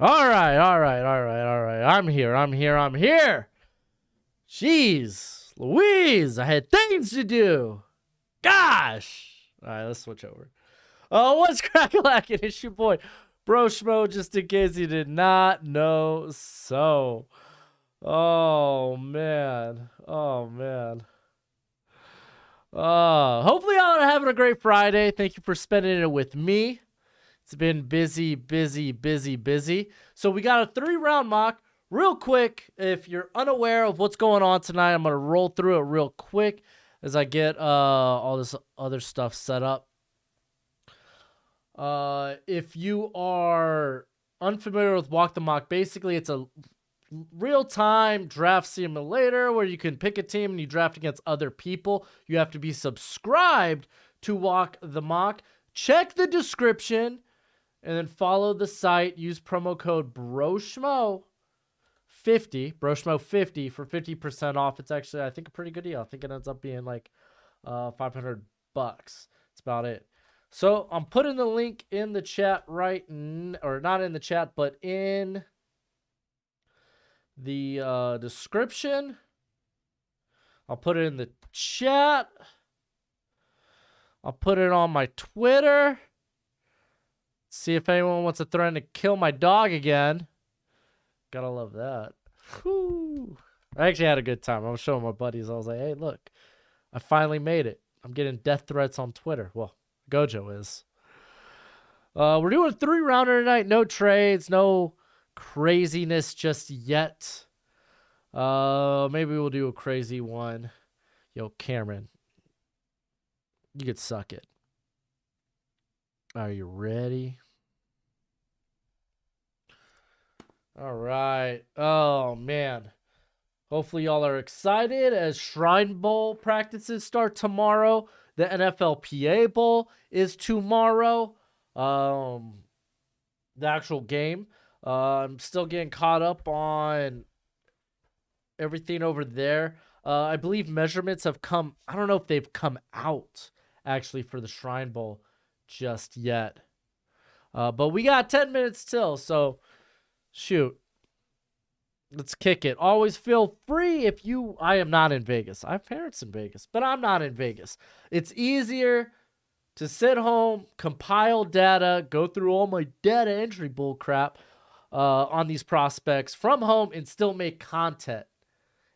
All right, all right, all right, all right. I'm here. I'm here. I'm here. Jeez, Louise, I had things to do. Gosh. All right, let's switch over. What's crack-a-lackin'? It's your boy, Broshmo, just in case you did not know so. Oh, man. Oh, man. Hopefully y'all are having a great Friday. Thank you for spending it with me. It's been busy, busy, busy, busy. So we got a 3-round mock. Real quick, if you're unaware of what's going on tonight, I'm going to roll through it real quick as I get all this other stuff set up. If you are unfamiliar with Walk the Mock, basically it's a real-time draft simulator where you can pick a team and you draft against other people. You have to be subscribed to Walk the Mock. Check the description and then follow the site. Use promo code Broshmo50, Broshmo50 for 50% off. It's actually, I think, a pretty good deal. I think it ends up being like $500. That's about it. So I'm putting the link in the chat or not in the chat, but in the description. I'll put it in the chat. I'll put it on my Twitter. See if anyone wants to threaten to kill my dog again. Gotta love that. Whew. I actually had a good time. I was showing my buddies. I was like, hey, look, I finally made it. I'm getting death threats on Twitter. Well, Gojo is. We're doing a 3-rounder tonight. No trades, no craziness just yet. Maybe we'll do a crazy one. Yo, Cameron, you could suck it. Are you ready? All right. Oh, man. Hopefully y'all are excited as Shrine Bowl practices start tomorrow. The NFLPA Bowl is tomorrow. The actual game. I'm still getting caught up on everything over there. I believe measurements have come. I don't know if they've come out actually for the Shrine Bowl just yet. But we got 10 minutes till, so shoot. Let's kick it. Always feel free if you... I am not in Vegas. I have parents in Vegas, but I'm not in Vegas. It's easier to sit home, compile data, go through all my data entry bull crap on these prospects from home and still make content.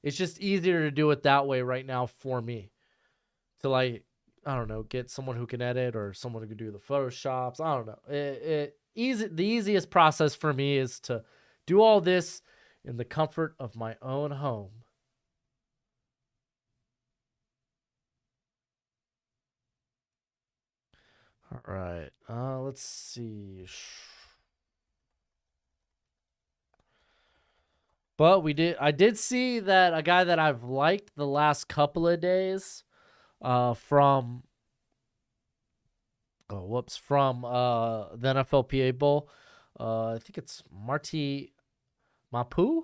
It's just easier to do it that way right now for me. To like, I don't know, get someone who can edit or someone who can do the Photoshops. I don't know. The easiest process for me is to do all this in the comfort of my own home. All right. Let's see. But I did see that a guy that I've liked the last couple of days from the NFLPA Bowl. I think it's Marty Mapu.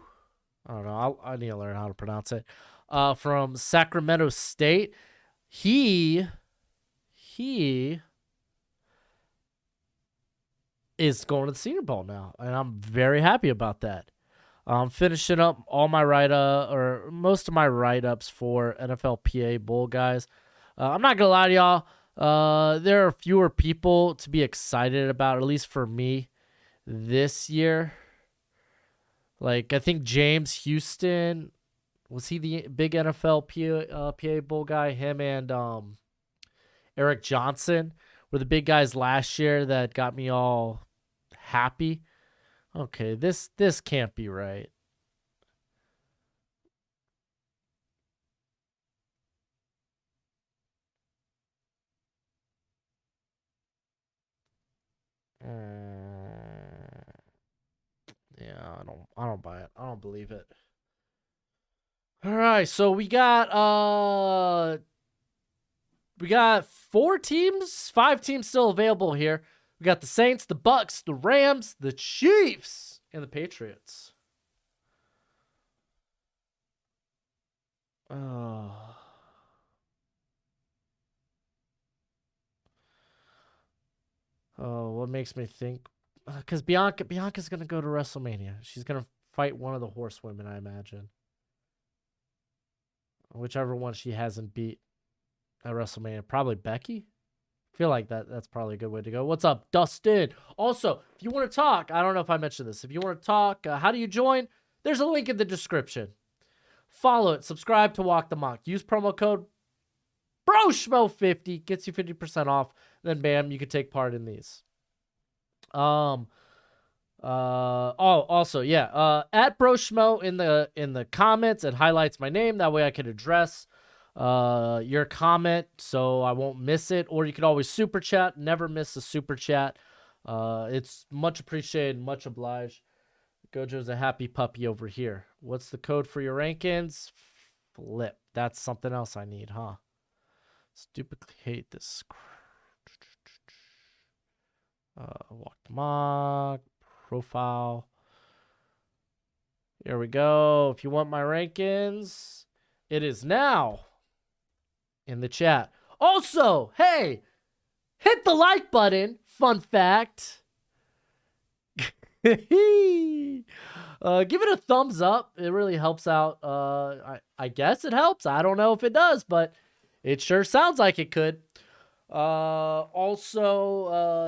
I don't know. I need to learn how to pronounce it. From Sacramento State. He is going to the Senior Bowl now, and I'm very happy about that. I'm finishing up all my or most of my write-ups for NFLPA Bowl guys. I'm not gonna lie to y'all. There are fewer people to be excited about, at least for me, this year. Like, I think James Houston, was he the big PA Bowl guy? Him and Eric Johnson were the big guys last year that got me all happy. Okay, this can't be right. Yeah, I don't buy it. I don't believe it. All right, so we got 5 teams still available here. We got the Saints, the Bucks, the Rams, the Chiefs, and the Patriots. Oh, what makes me think Because Bianca's gonna go to WrestleMania. She's gonna fight one of the horsewomen, I imagine. Whichever one she hasn't beat at WrestleMania. Probably Becky. I feel like that's probably a good way to go. What's up, Dustin? Also, if you want to talk, I don't know if I mentioned this. If you want to talk, how do you join? There's a link in the description. Follow it. Subscribe to Walk the Monk. Use promo code Broshmo50. Gets you 50% off. Then bam, you can take part in these. Also, yeah, at Broshmo in the comments, it highlights my name. That way I can address your comment so I won't miss it. Or you can always super chat. Never miss a super chat. It's much appreciated, much obliged. Gojo's a happy puppy over here. What's the code for your rankings? Flip. That's something else I need, huh? Stupidly hate this. Walk the mock. Profile. Here we go. If you want my rankings, it is now in the chat. Also, hey, hit the like button. Fun fact. Give it a thumbs up. It really helps out. I guess it helps. I don't know if it does, but it sure sounds like it could. Also,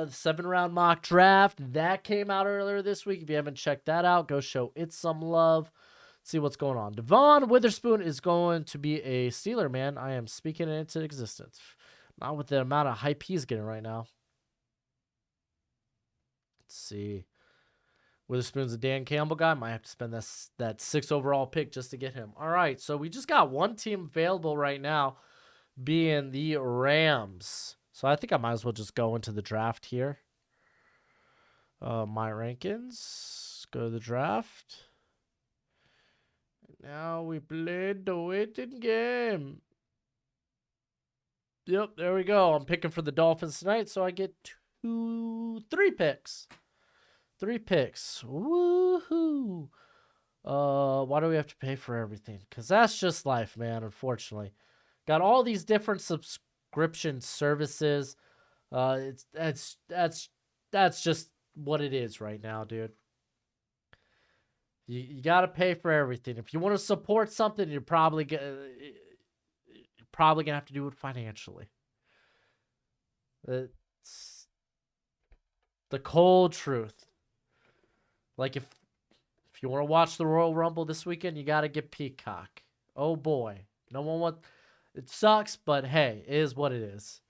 7-round mock draft that came out earlier this week. If you haven't checked that out, go show it some love. See what's going on. Devon Witherspoon is going to be a Steeler, man. I am speaking it into existence. Not with the amount of hype he's getting right now. Let's see. Witherspoon's a Dan Campbell guy. Might have to spend that 6th overall pick just to get him. All right, so we just got one team available right now, being the Rams. So I think I might as well just go into the draft here. My rankings. Go to the draft. Now we played the waiting game. Yep, there we go. I'm picking for the Dolphins tonight, so I get 3 picks. 3 picks. Woohoo. Why do we have to pay for everything? Because that's just life, man, unfortunately. Got all these different subscription services. That's just what it is right now, dude. You got to pay for everything. If you want to support something, you're probably gonna have to do it financially. It's the cold truth. Like if you want to watch the Royal Rumble this weekend, you got to get Peacock. Oh boy, no one wants. It sucks, but hey, it is what it is.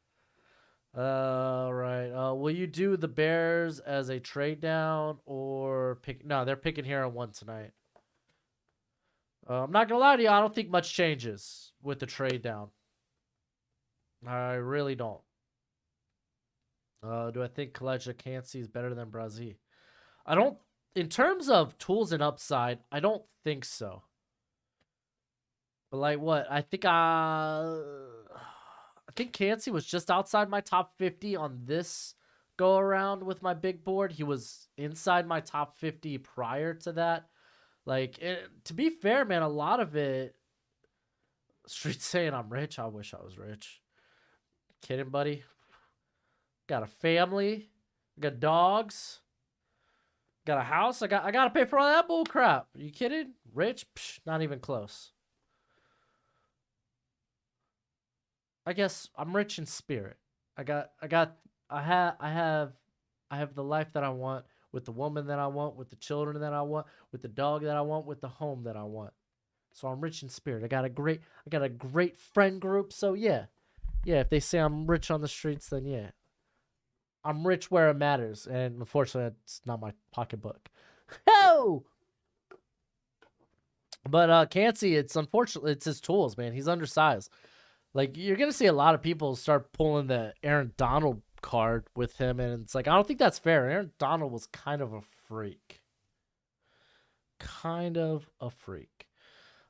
All right. Will you do the Bears as a trade down or pick? No, they're picking here on 1 tonight. I'm not gonna lie to you. I don't think much changes with the trade down. I really don't. Do I think Kaleja Cansey is better than Brazil? I don't. In terms of tools and upside, I don't think so. But like what? I think Cansey was just outside my top 50 on this go around with my big board. He was inside my top 50 prior to that. Like, to be fair, man, a lot of it. Street saying I'm rich. I wish I was rich. Kidding, buddy. Got a family. Got dogs. Got a house. I got to pay for all that bull crap. Are you kidding? Rich? Psh, not even close. I guess I'm rich in spirit. I have the life that I want, with the woman that I want, with the children that I want, with the dog that I want, with the home that I want. So I'm rich in spirit. I got a great friend group. So yeah. If they say I'm rich on the streets, then yeah. I'm rich where it matters, and unfortunately, it's not my pocketbook. Ho! But Cansey, it's unfortunately it's his tools, man. He's undersized. Like, you're gonna see a lot of people start pulling the Aaron Donald card with him, and it's like, I don't think that's fair. Aaron Donald was kind of a freak.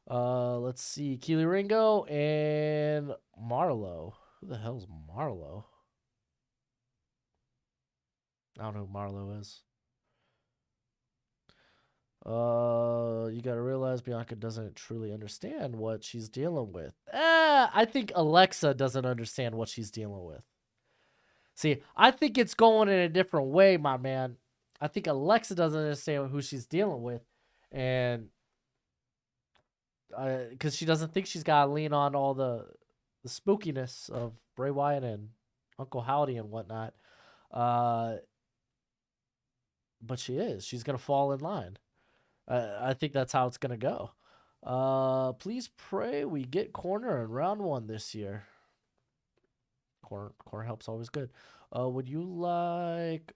Let's see, Keely Ringo and Marlowe. Who the hell's Marlowe? I don't know who Marlowe is. You gotta realize Bianca doesn't truly understand what she's dealing with. I think Alexa doesn't understand what she's dealing with. See, I think it's going in a different way, my man. I think Alexa doesn't understand who she's dealing with, and because she doesn't think she's got to lean on all the spookiness of Bray Wyatt and Uncle Howdy and whatnot. But she is. She's gonna fall in line. I think that's how it's gonna go. Please pray we get corner in round 1 this year. Corner help's always good. Would you like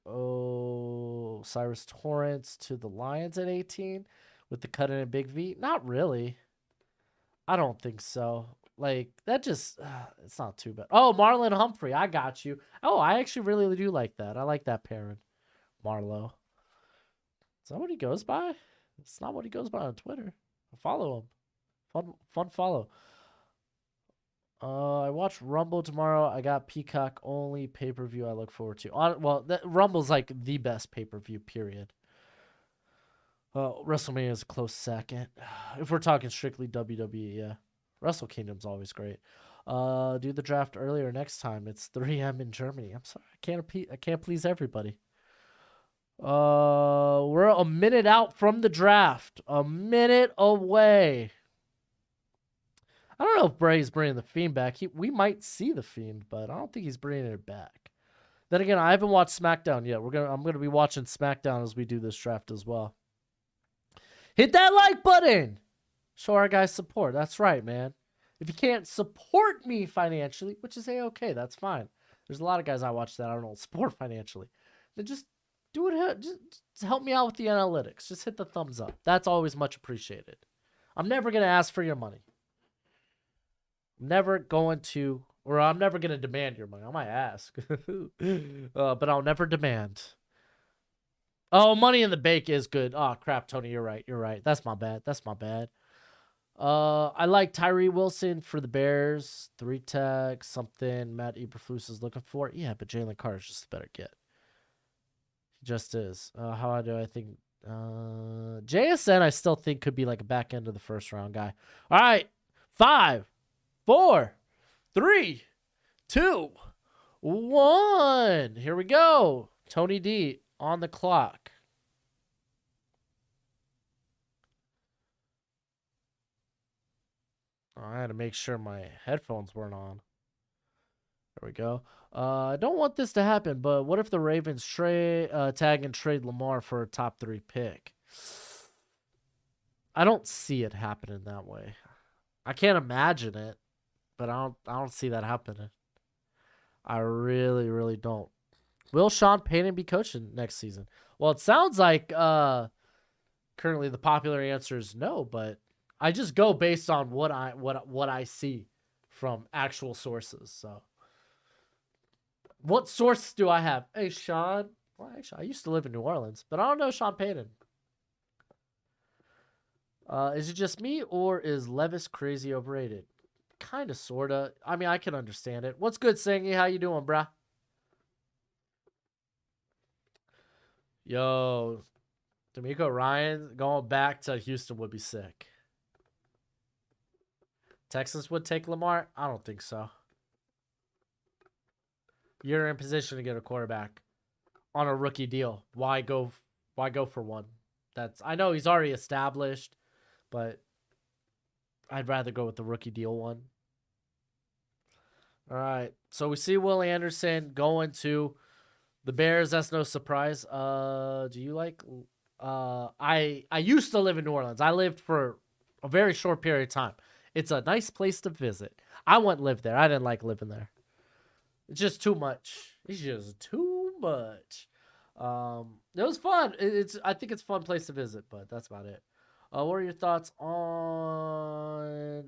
Cyrus Torrance to the Lions at 18 with the cut in a big V? Not really. I don't think so. Like that just it's not too bad. Oh, Marlon Humphrey, I got you. Oh, I actually really do like that. I like that pairing. Marlo. Is that what he goes by? It's not what he goes by on Twitter. I follow him. Fun follow. I watch Rumble tomorrow. I got Peacock only pay-per-view I look forward to. Well, Rumble's like the best pay-per-view, period. WrestleMania is a close second. If we're talking strictly WWE, yeah. Wrestle Kingdom's always great. Do the draft earlier next time. It's 3 a.m. in Germany. I'm sorry. I can't please everybody. We're a minute out from the draft. A minute away. I don't know if Bray's bringing the Fiend back. We might see the Fiend, but I don't think he's bringing it back. Then again, I haven't watched SmackDown yet. I'm gonna be watching SmackDown as we do this draft as well. Hit that like button. Show our guys support. That's right, man. If you can't support me financially, which is okay, that's fine. There's a lot of guys I watch that I don't support financially. Then just do it. Just help me out with the analytics. Just hit the thumbs up. That's always much appreciated. I'm never gonna ask for your money. I'm never going to demand your money. I might ask, but I'll never demand. Oh, Money in the Bank is good. Oh, crap, Tony, you're right. That's my bad. I like Tyree Wilson for the Bears. 3 tag, something Matt Eberflus is looking for. Yeah, but Jalen Carter's just a better get. He just is. How do I think? JSN, I still think could be like a back end of the first round guy. All right, 5, 4, 3, 2, 1. Here we go. Tony D on the clock. Oh, I had to make sure my headphones weren't on. There we go. I don't want this to happen, but what if the Ravens tag and trade Lamar for a top 3 pick? I don't see it happening that way. I can't imagine it, but I don't see that happening. I really, really don't. Will Sean Payton be coaching next season? Well, it sounds like currently the popular answer is no, but I just go based on what I see from actual sources. So, what source do I have? Hey, Sean. Well, actually, I used to live in New Orleans, but I don't know Sean Payton. Is it just me, or is Levis crazy overrated? Kind of, sorta. I mean, I can understand it. What's good, Singy? How you doing, bruh? Yo, D'Amico Ryan going back to Houston would be sick. Texans would take Lamar? I don't think so. You're in position to get a quarterback on a rookie deal. Why go for one? I know he's already established, but I'd rather go with the rookie deal one. All right. So we see Will Anderson going to the Bears. That's no surprise. Do you like I used to live in New Orleans. I lived for a very short period of time. It's a nice place to visit. I wouldn't live there. I didn't like living there. It's just too much. It's just too much. It was fun. I think it's a fun place to visit, but that's about it. What are your thoughts on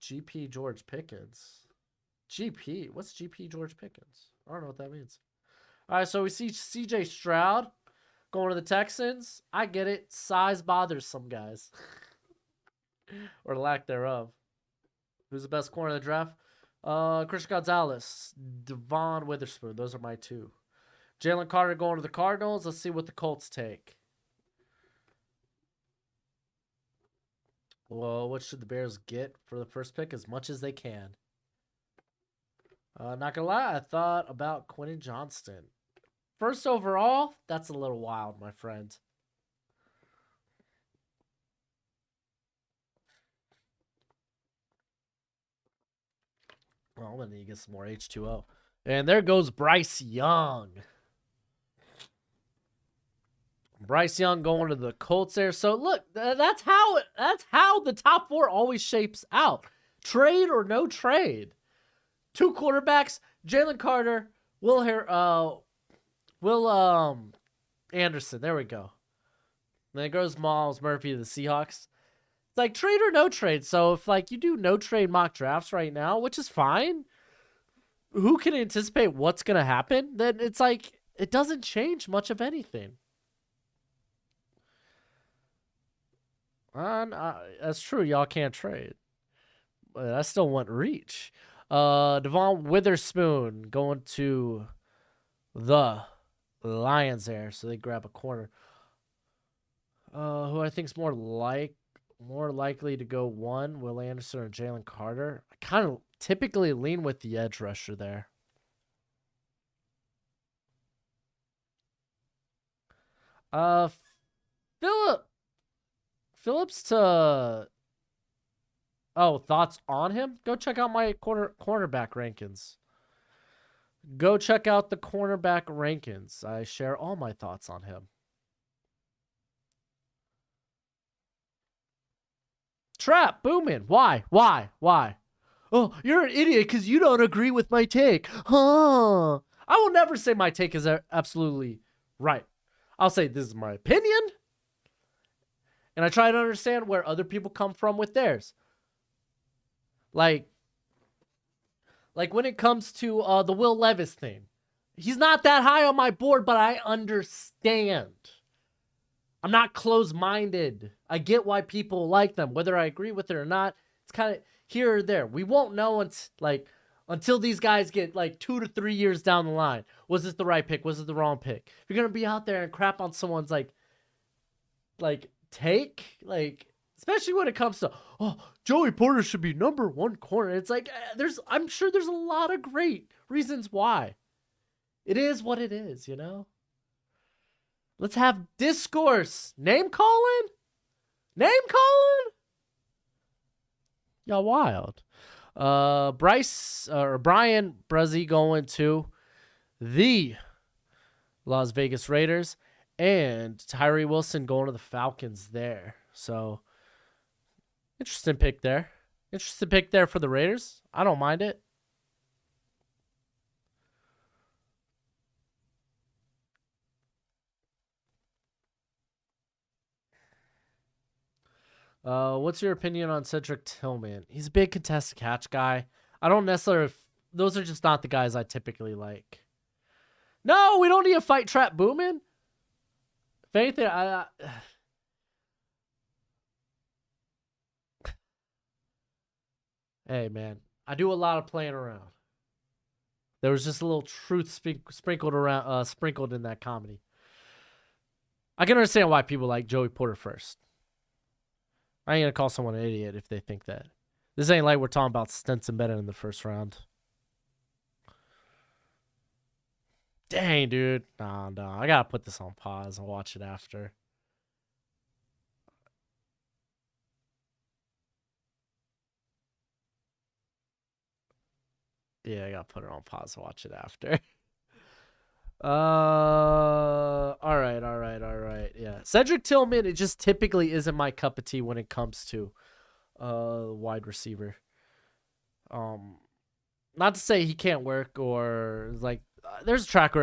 GP George Pickens? GP? What's GP George Pickens? I don't know what that means. All right, so we see CJ Stroud going to the Texans. I get it. Size bothers some guys. Or lack thereof. Who's the best corner of the draft? Christian Gonzalez, Devon Witherspoon. Those are my 2. Jalen Carter going to the Cardinals. Let's see what the Colts take. Well, what should the Bears get for the first pick? As much as they can. Not gonna lie, I thought about Quentin Johnston. First overall, that's a little wild, my friend. Well, I'm gonna need to get some more H2O. And there goes Bryce Young. Bryce Young going to the Colts there. So look, that's how the top four always shapes out. Trade or no trade. Two quarterbacks, Jalen Carter, Will Anderson. There we go. And then goes Miles Murphy to the Seahawks. It's like trade or no trade. So if like you do no trade mock drafts right now, which is fine, who can anticipate what's gonna happen? Then it's like it doesn't change much of anything. That's true. Y'all can't trade. But I still want reach. Devon Witherspoon going to the Lions there, so they grab a corner. Who I think is more likely to go one, Will Anderson or Jalen Carter. I kind of typically lean with the edge rusher there. Phillips to. Oh, thoughts on him? Go check out my cornerback rankings. Go check out the cornerback rankings. I share all my thoughts on him. Trap, booming. Why? Oh, you're an idiot because you don't agree with my take. Huh. I will never say my take is absolutely right. I'll say this is my opinion. And I try to understand where other people come from with theirs. Like when it comes to the Will Levis thing. He's not that high on my board, but I understand. I'm not closed-minded. I get why people like them. Whether I agree with it or not, it's kind of here or there. We won't know until these guys get like 2 to 3 years down the line. Was this the right pick? Was it the wrong pick? If you're going to be out there and crap on someone's take, especially when it comes to, oh, Joey Porter should be number one corner. It's like, I'm sure there's a lot of great reasons why. It is what it is, you know? Let's have discourse. Name calling? Y'all wild. Brian Brzee going to the Las Vegas Raiders, and Tyree Wilson going to the Falcons there. So, interesting pick there. For the Raiders. I don't mind it. What's your opinion on Cedric Tillman? He's a big contested catch guy. I don't necessarily. Those are just not the guys I typically like. No, we don't need a fight trap booming. If anything, hey man, I do a lot of playing around. There was just a little truth sprinkled in that comedy. I can understand why people like Joey Porter first. I ain't gonna call someone an idiot if they think that. This ain't like we're talking about Stenson Bennett in the first round. Dang, dude. No. I gotta put this on pause and watch it after. Yeah, I gotta put it on pause and watch it after. All right. Yeah. Cedric Tillman, it just typically isn't my cup of tea when it comes to wide receiver. Not to say he can't work or there's a track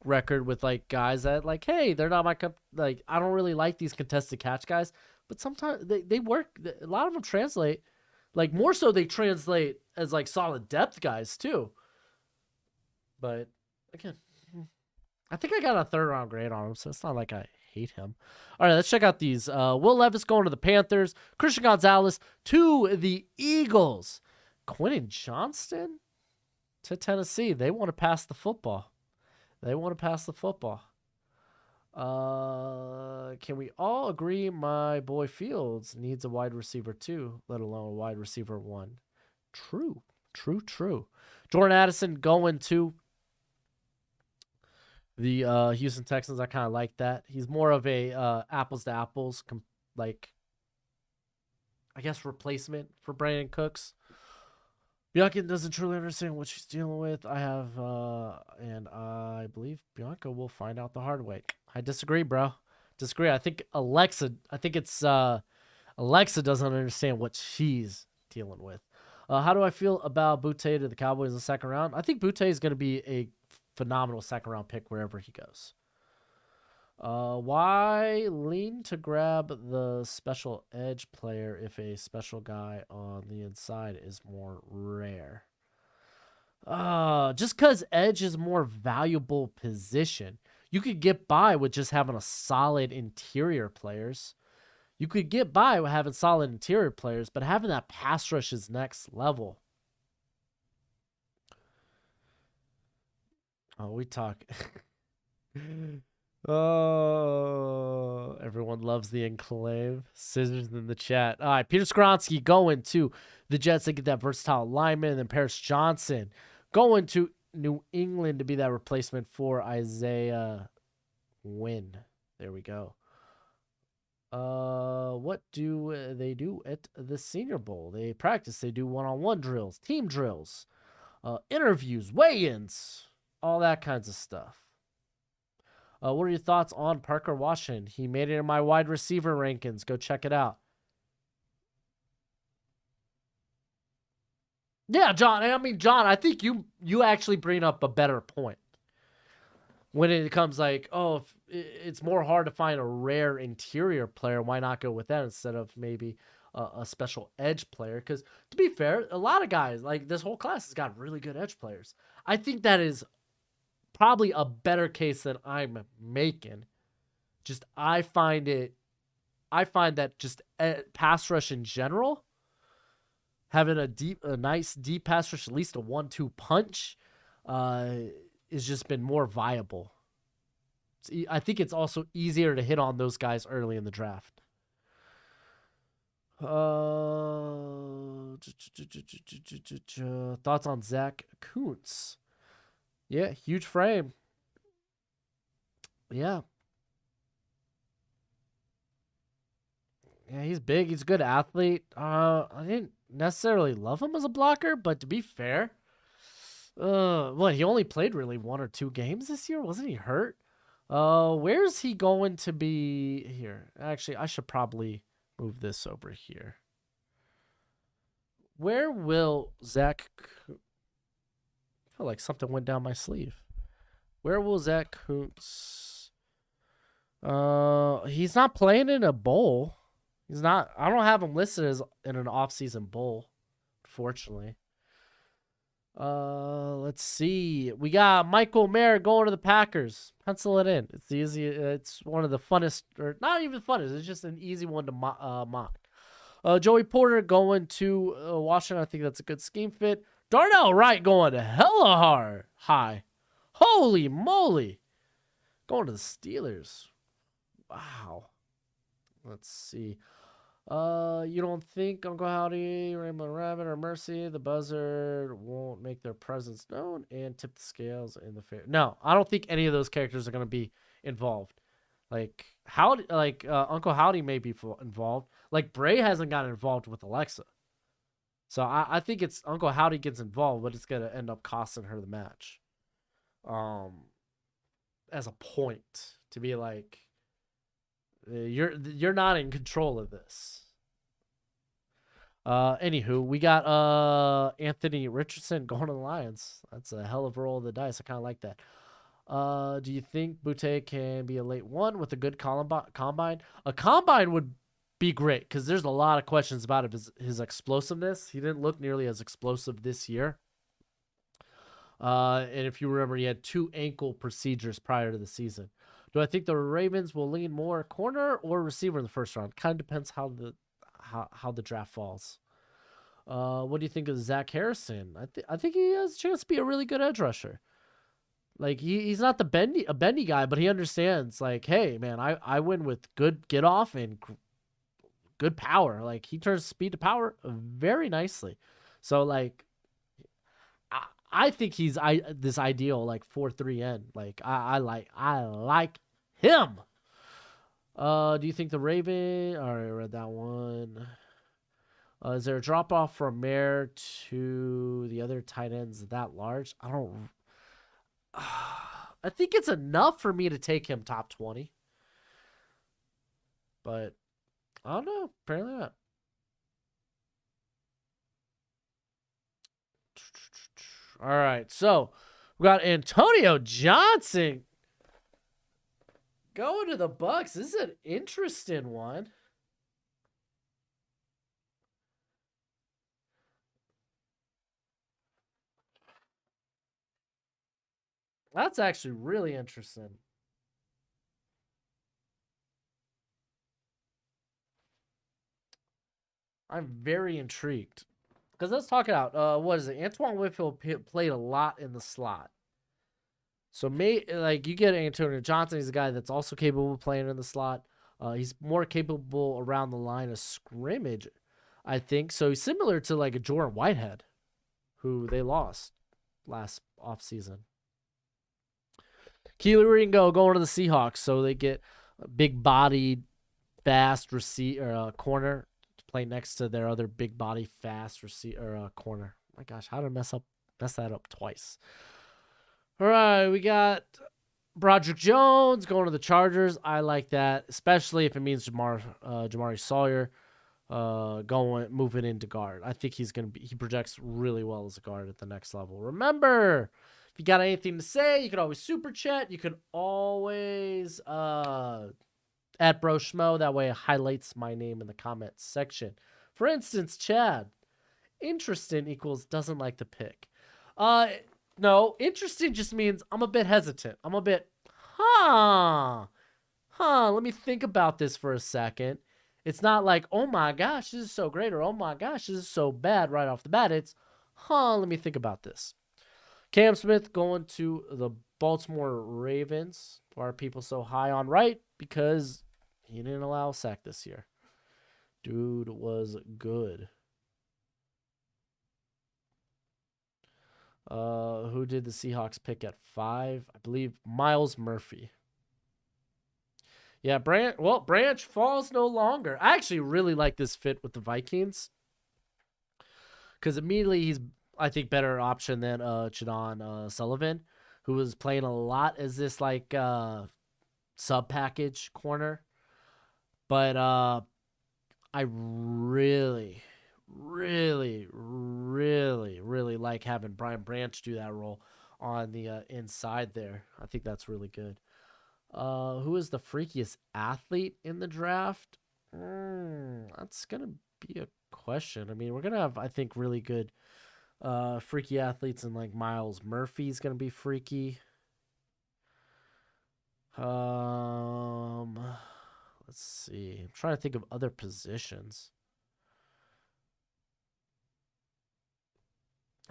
record with guys that hey, they're not my cup. I don't really like these contested catch guys, but sometimes they work. A lot of them translate. More so they translate as solid depth guys too. But again, I think I got a 3rd round grade on him, so it's not like I hate him. All right, let's check out these. Will Levis going to the Panthers. Christian Gonzalez to the Eagles. Quentin Johnston to Tennessee. They want to pass the football. Can we all agree my boy Fields needs a wide receiver 2, let alone a wide receiver 1? True. Jordan Addison going to The Houston Texans, I kind of like that. He's more of a apples to apples, like I guess replacement for Brandon Cooks. Bianca doesn't truly understand what she's dealing with. And I believe Bianca will find out the hard way. I disagree, bro. Disagree. I think Alexa doesn't understand what she's dealing with. How do I feel about Butte to the Cowboys in the second round? I think Butte is going to be a phenomenal second round pick wherever he goes. Why lean to grab the special edge player if a special guy on the inside is more rare? Just because edge is more valuable position. You could get by with just having a solid interior players. You could get by with having solid interior players, but having that pass rush is next level. Oh, we talk. Oh, everyone loves the enclave. Scissors in the chat. All right, Peter Skronsky going to the Jets to get that versatile lineman, and then Paris Johnson going to New England to be that replacement for Isaiah Wynn. There we go. What do they do at the Senior Bowl? They practice. They do one-on-one drills, team drills, interviews, weigh-ins, all that kinds of stuff. What are your thoughts on Parker Washington? He made it in my wide receiver rankings. Go check it out. Yeah, John. John, I think you actually bring up a better point. When it comes like, oh, if it's more hard to find a rare interior player, why not go with that instead of maybe a special edge player? Because to be fair, a lot of guys, like this whole class has got really good edge players. I think that is probably a better case than I'm making. Just I find that just pass rush in general, having a nice deep pass rush, at least a 1-2 punch, has just been more viable. I think it's also easier to hit on those guys early in the draft. Thoughts on Zach Kuntz? Yeah, huge frame. Yeah. Yeah, he's big. He's a good athlete. I didn't necessarily love him as a blocker, but to be fair, he only played really 1 or 2 games this year. Wasn't he hurt? Where's he going to be here? Actually, I should probably move this over here. Where will Zach? I feel like something went down my sleeve. Where will Zach Kuntz? He's not playing in a bowl. He's not. I don't have him listed as in an off-season bowl, fortunately. Let's see. We got Michael Mayer going to the Packers. Pencil it in. It's easy. It's one of the funnest, or not even funnest. It's just an easy one to mock. Joey Porter going to Washington. I think that's a good scheme fit. Darnell Wright going to hella hard high. Holy moly. Going to the Steelers. Wow. Let's see. You don't think Uncle Howdy, Rainbow Rabbit, or Mercy, the Buzzard won't make their presence known and tip the scales in the fair? No, I don't think any of those characters are going to be involved. Like Howdy, Uncle Howdy may be involved. Like Bray hasn't gotten involved with Alexa, so I think it's Uncle Howdy gets involved, but it's going to end up costing her the match. As a point to be like, you're not in control of this. Anywho, we got Anthony Richardson going to the Lions. That's a hell of a roll of the dice. I kind of like that. Do you think Butte can be a late one with a good combine? A combine would be great because there's a lot of questions about his explosiveness. He didn't look nearly as explosive this year. And if you remember, he had 2 ankle procedures prior to the season. Do I think the Ravens will lean more corner or receiver in the first round? Kind of depends how the draft falls. What do you think of Zach Harrison? I think he has a chance to be a really good edge rusher. Like he's not a bendy guy, but he understands. Like, hey man, I win with good get off and good power. Like he turns speed to power very nicely. So like, I think he's this ideal like 4-3 end. Like I like him. Do you think the Raven? All right, I read that one. Is there a drop off from Mayer to the other tight ends that large? I don't. I think it's enough for me to take him top 20, but I don't know. Apparently not. All right, so we got Antonio Johnson going to the Bucks. This is an interesting one. That's actually really interesting. I'm very intrigued. Because let's talk it out. What is it? Antoine Whitfield played a lot in the slot. So you get Antonio Johnson. He's a guy that's also capable of playing in the slot. He's more capable around the line of scrimmage, I think. So he's similar to like a Jordan Whitehead, who they lost last offseason. Keely Ringo going to the Seahawks, so they get a big-bodied, fast corner to play next to their other big-body, fast corner. Oh my gosh, how did I mess that up twice? All right, we got Broderick Jones going to the Chargers. I like that, especially if it means Jamari Sawyer moving into guard. I think he projects really well as a guard at the next level. Remember, if you got anything to say, you can always super chat. You can always at Broshmo. That way it highlights my name in the comments section. For instance, Chad, interesting equals doesn't like to pick. No, interesting just means I'm a bit hesitant. I'm a bit, let me think about this for a second. It's not like, oh my gosh, this is so great, or oh my gosh, this is so bad right off the bat. It's, let me think about this. Cam Smith going to the Baltimore Ravens. Why are people so high on Wright? Because he didn't allow a sack this year. Dude was good. Who did the Seahawks pick at 5? I believe Miles Murphy. Yeah, Branch falls no longer. I actually really like this fit with the Vikings. Because immediately he's, I think, better option than Jadon Sullivan, who was playing a lot as this like sub-package corner. But I really like having Brian Branch do that role on the inside there. I think that's really good. Who is the freakiest athlete in the draft? That's going to be a question. I mean, we're going to have, I think, really good freaky athletes, and like Miles Murphy's going to be freaky. Let's see. I'm trying to think of other positions.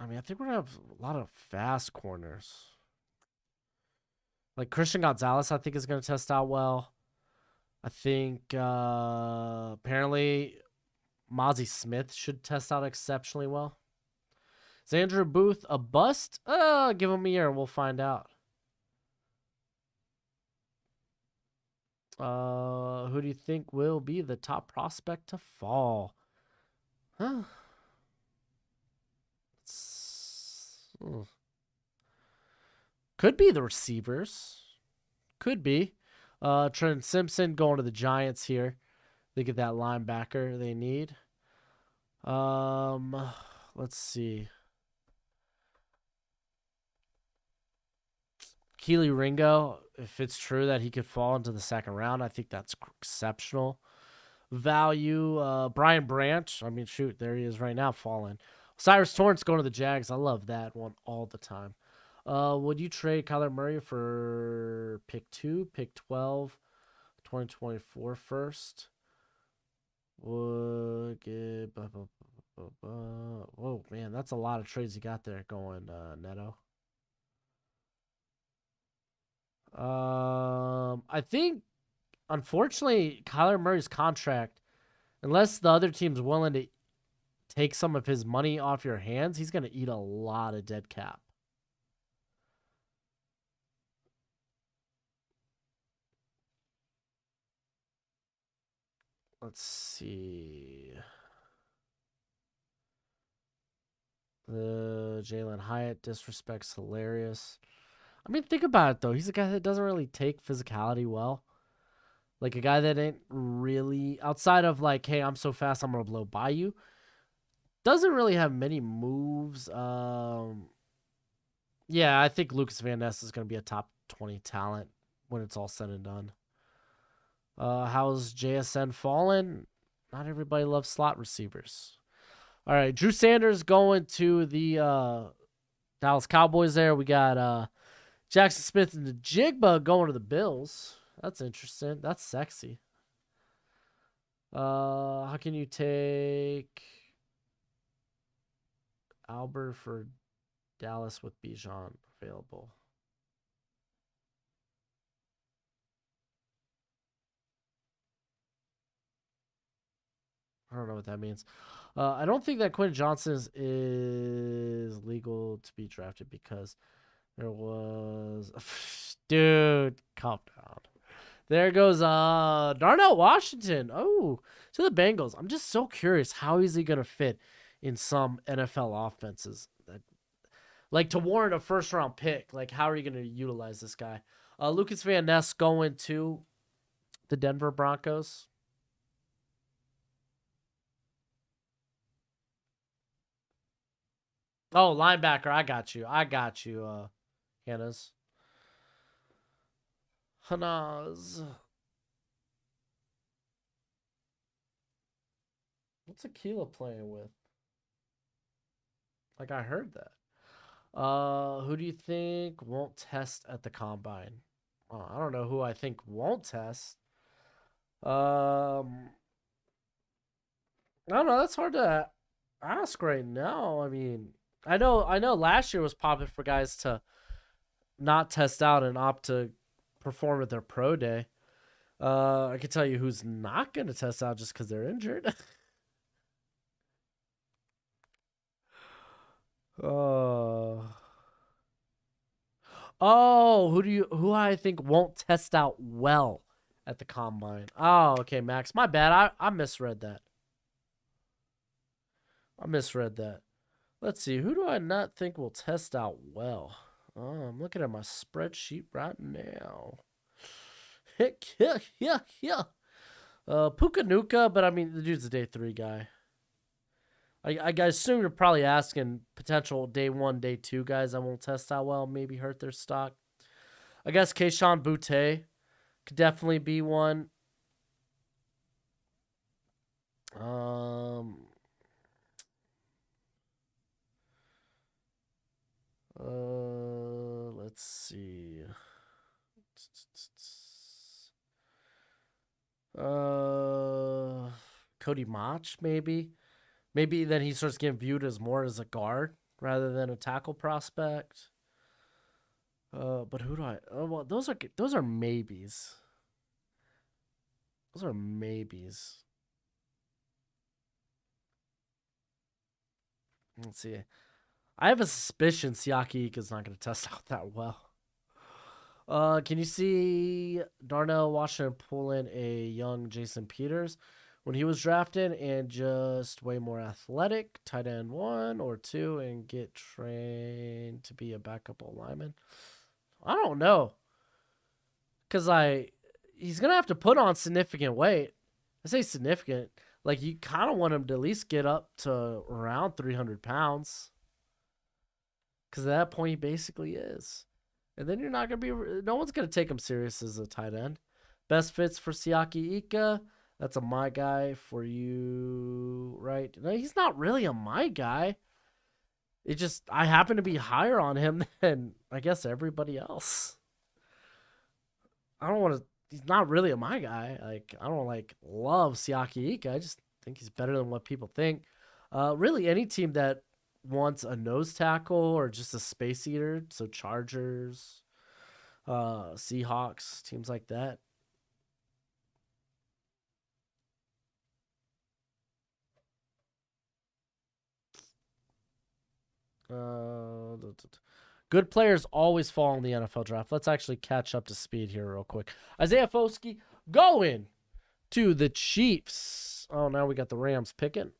I mean, I think we're going to have a lot of fast corners. Like Christian Gonzalez, I think, is going to test out well. I think apparently Mozzie Smith should test out exceptionally well. Is Andrew Booth a bust? Give him a year. We'll find out. Who do you think will be the top prospect to fall? Could be the receivers. Could be. Trent Simpson going to the Giants here. They get that linebacker they need. Let's see. Keely Ringo, if it's true that he could fall into the second round, I think that's exceptional value. Brian Branch, I mean, shoot, there he is right now falling. Cyrus Torrance going to the Jags. I love that one all the time. Would you trade Kyler Murray for pick 2, pick 12, 2024 first? Would give. Whoa, man, that's a lot of trades you got there going, Neto. I think, unfortunately, Kyler Murray's contract, unless the other team's willing to take some of his money off your hands, he's going to eat a lot of dead cap. Let's see. The Jalen Hyatt disrespect's hilarious. I mean, think about it though. He's a guy that doesn't really take physicality well. Like a guy that ain't really outside of like, hey, I'm so fast, I'm gonna blow by you. Doesn't really have many moves. Yeah, I think Lucas Van Ness is gonna be a top 20 talent when it's all said and done. How's JSN fallen? Not everybody loves slot receivers. All right, Drew Sanders going to the Dallas Cowboys there. We got Jackson Smith and the Jigba going to the Bills. That's interesting. That's sexy. How can you take Albert for Dallas with Bijan available? I don't know what that means. I don't think that Quentin Johnson is legal to be drafted because there was dude, calm down. There goes Darnell Washington. Oh, to the Bengals. I'm just so curious how is he gonna fit in some NFL offenses that like to warrant a first round pick. Like, how are you gonna utilize this guy? Lucas Van Ness going to the Denver Broncos. Oh, linebacker. I got you. I got you, Hannah's. Hanaz. What's Aquila playing with? Like I heard that. Who do you think won't test at the combine? I don't know who I think won't test. I don't know. That's hard to ask right now. I mean, I know. Last year was popular for guys to not test out and opt to perform at their pro day. I can tell you who's not going to test out just because they're injured. uh, oh, who I think won't test out well at the combine? Oh, okay, Max. My bad. I misread that. I misread that. Let's see. Who do I not think will test out well? Oh, I'm looking at my spreadsheet right now. yeah, yeah, yeah. Puka Nuka, but I mean, the dude's a day 3 guy. I assume you're probably asking potential day 1, day 2 guys that won't test out well, maybe hurt their stock. I guess Keyshawn Butte could definitely be one. Let's see. Cody Mach, maybe. Maybe then he starts getting viewed as more as a guard rather than a tackle prospect. But who do I? Oh, well, those are maybes. Those are maybes. Let's see. I have a suspicion Siaki Ika is not going to test out that well. Can you see Darnell Washington pull in a young Jason Peters when he was drafted and just way more athletic, tight end 1 or 2, and get trained to be a backup lineman? I don't know, cause he's gonna have to put on significant weight. I say significant, like you kind of want him to at least get up to around 300 pounds, cause at that point he basically is. And then you're not gonna be. No one's gonna take him serious as a tight end. Best fits for Siaki Ika. That's a my guy for you, right? No, he's not really a my guy. It just I happen to be higher on him than I guess everybody else. I don't want to. He's not really a my guy. Like I don't like love Siaki Ika. I just think he's better than what people think. Really, any team that wants a nose tackle or just a space eater, so Chargers, Seahawks, teams like that. Good players always fall in the NFL draft. Let's actually catch up to speed here real quick. Isaiah Foskey going to the Chiefs. Oh, now we got the Rams picking.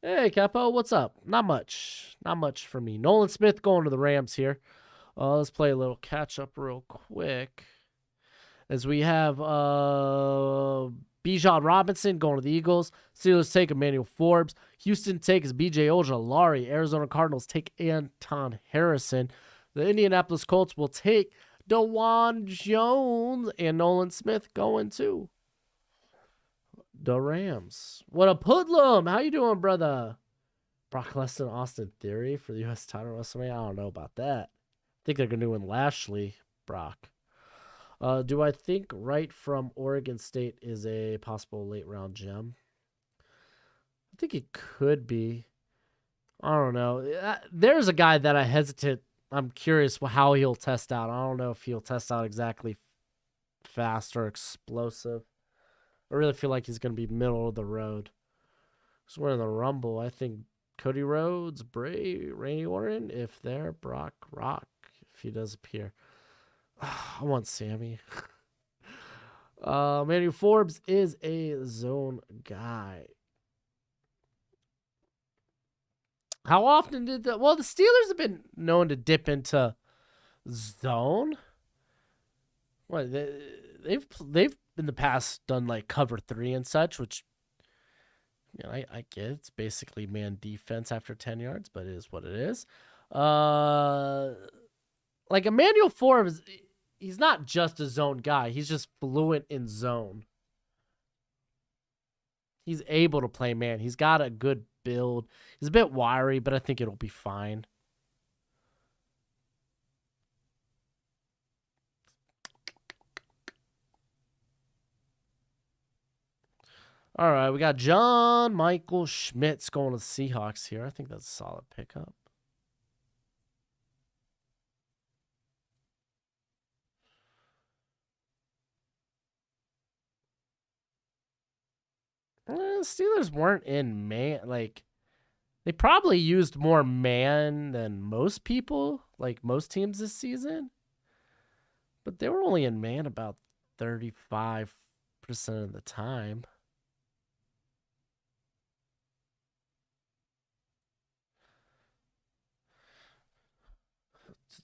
Hey, Capo, what's up? Not much. Not much for me. Nolan Smith going to the Rams here. Let's play a little catch up real quick. As we have Bijan Robinson going to the Eagles. Steelers take Emmanuel Forbes. Houston takes B.J. Ojolari. Arizona Cardinals take Anton Harrison. The Indianapolis Colts will take DeJuan Jones. And Nolan Smith going to the Rams. What a hoodlum. How you doing, brother? Brock Lesnar, Austin Theory for the U.S. title WrestleMania. I don't know about that. I think they're going to win Lashley, Brock. Do I think Wright from Oregon State is a possible late round gem? I think it could be. I don't know. There's a guy that I hesitate. I'm curious how he'll test out. I don't know if he'll test out exactly fast or explosive. I really feel like he's going to be middle of the road. He's winning the Rumble. I think Cody Rhodes, Bray, Randy Orton, if they're Brock Rock, if he does appear. I want Sammy. Emmanuel Forbes is a zone guy. How often did the Steelers have been known to dip into zone? What they've in the past done like cover 3 and such, which I get it's basically man defense after 10 yards, but it is what it is. Like Emmanuel Forbes, he's not just a zone guy. He's just fluent in zone. He's able to play man. He's got a good build. He's a bit wiry, but I think it'll be fine. All right, we got John Michael Schmitz going to the Seahawks here. I think that's a solid pickup. Steelers weren't in man. Like, they probably used more man than most people, like most teams this season. But they were only in man about 35% of the time.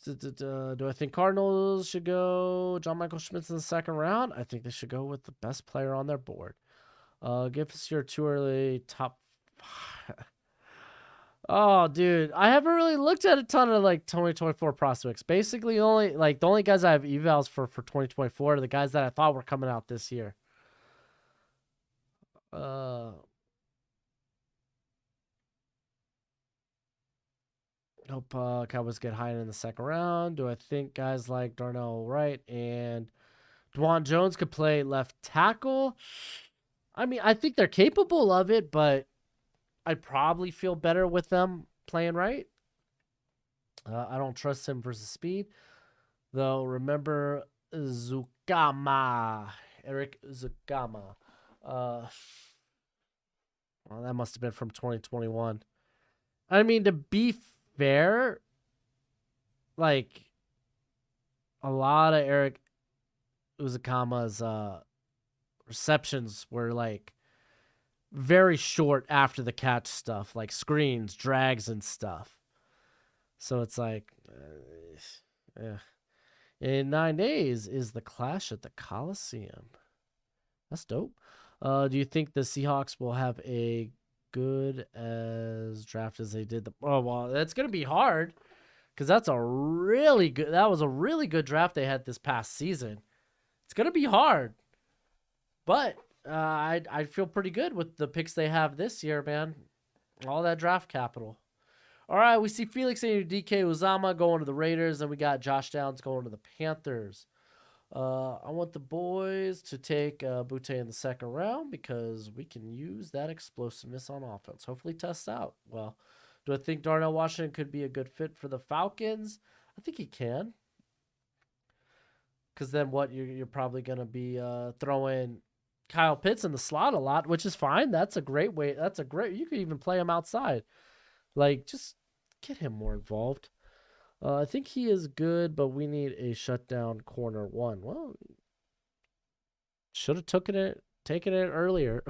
Do I think Cardinals should go John Michael Schmitz in the second round? I think they should go with the best player on their board. Give us your too early top. Oh, dude, I haven't really looked at a ton of like 2024 prospects. Basically, the only guys I have evals for 2024 are the guys that I thought were coming out this year. Hope Cowboys get high in the second round. Do I think guys like Darnell Wright and DeJuan Jones could play left tackle? I mean, I think they're capable of it, but I'd probably feel better with them playing right. I don't trust him versus speed. Though, remember Zukama. Eric Zukama. Well, that must have been from 2021. I mean, to be fair, like, a lot of Eric Uzukama's receptions were, like, very short after the catch stuff, like screens, drags, and stuff. So it's like, in 9 days is the Clash at the Coliseum. That's dope. Do you think the Seahawks will have a good as draft as they did that's gonna be hard because that was a really good draft they had this past season. It's gonna be hard, but I feel pretty good with the picks they have this year, man. All that draft capital. All right, we see Felix and DK Uzama going to the Raiders, and we got Josh Downs going to the Panthers. I want the boys to take Butte in the second round because we can use that explosiveness on offense. Hopefully tests out well. Do I think Darnell Washington could be a good fit for the Falcons? I think he can. Because then you're probably going to be throwing Kyle Pitts in the slot a lot, which is fine. That's a great way. You could even play him outside. Like, just get him more involved. I think he is good, but we need a shutdown corner one. Well, Should have taken it earlier.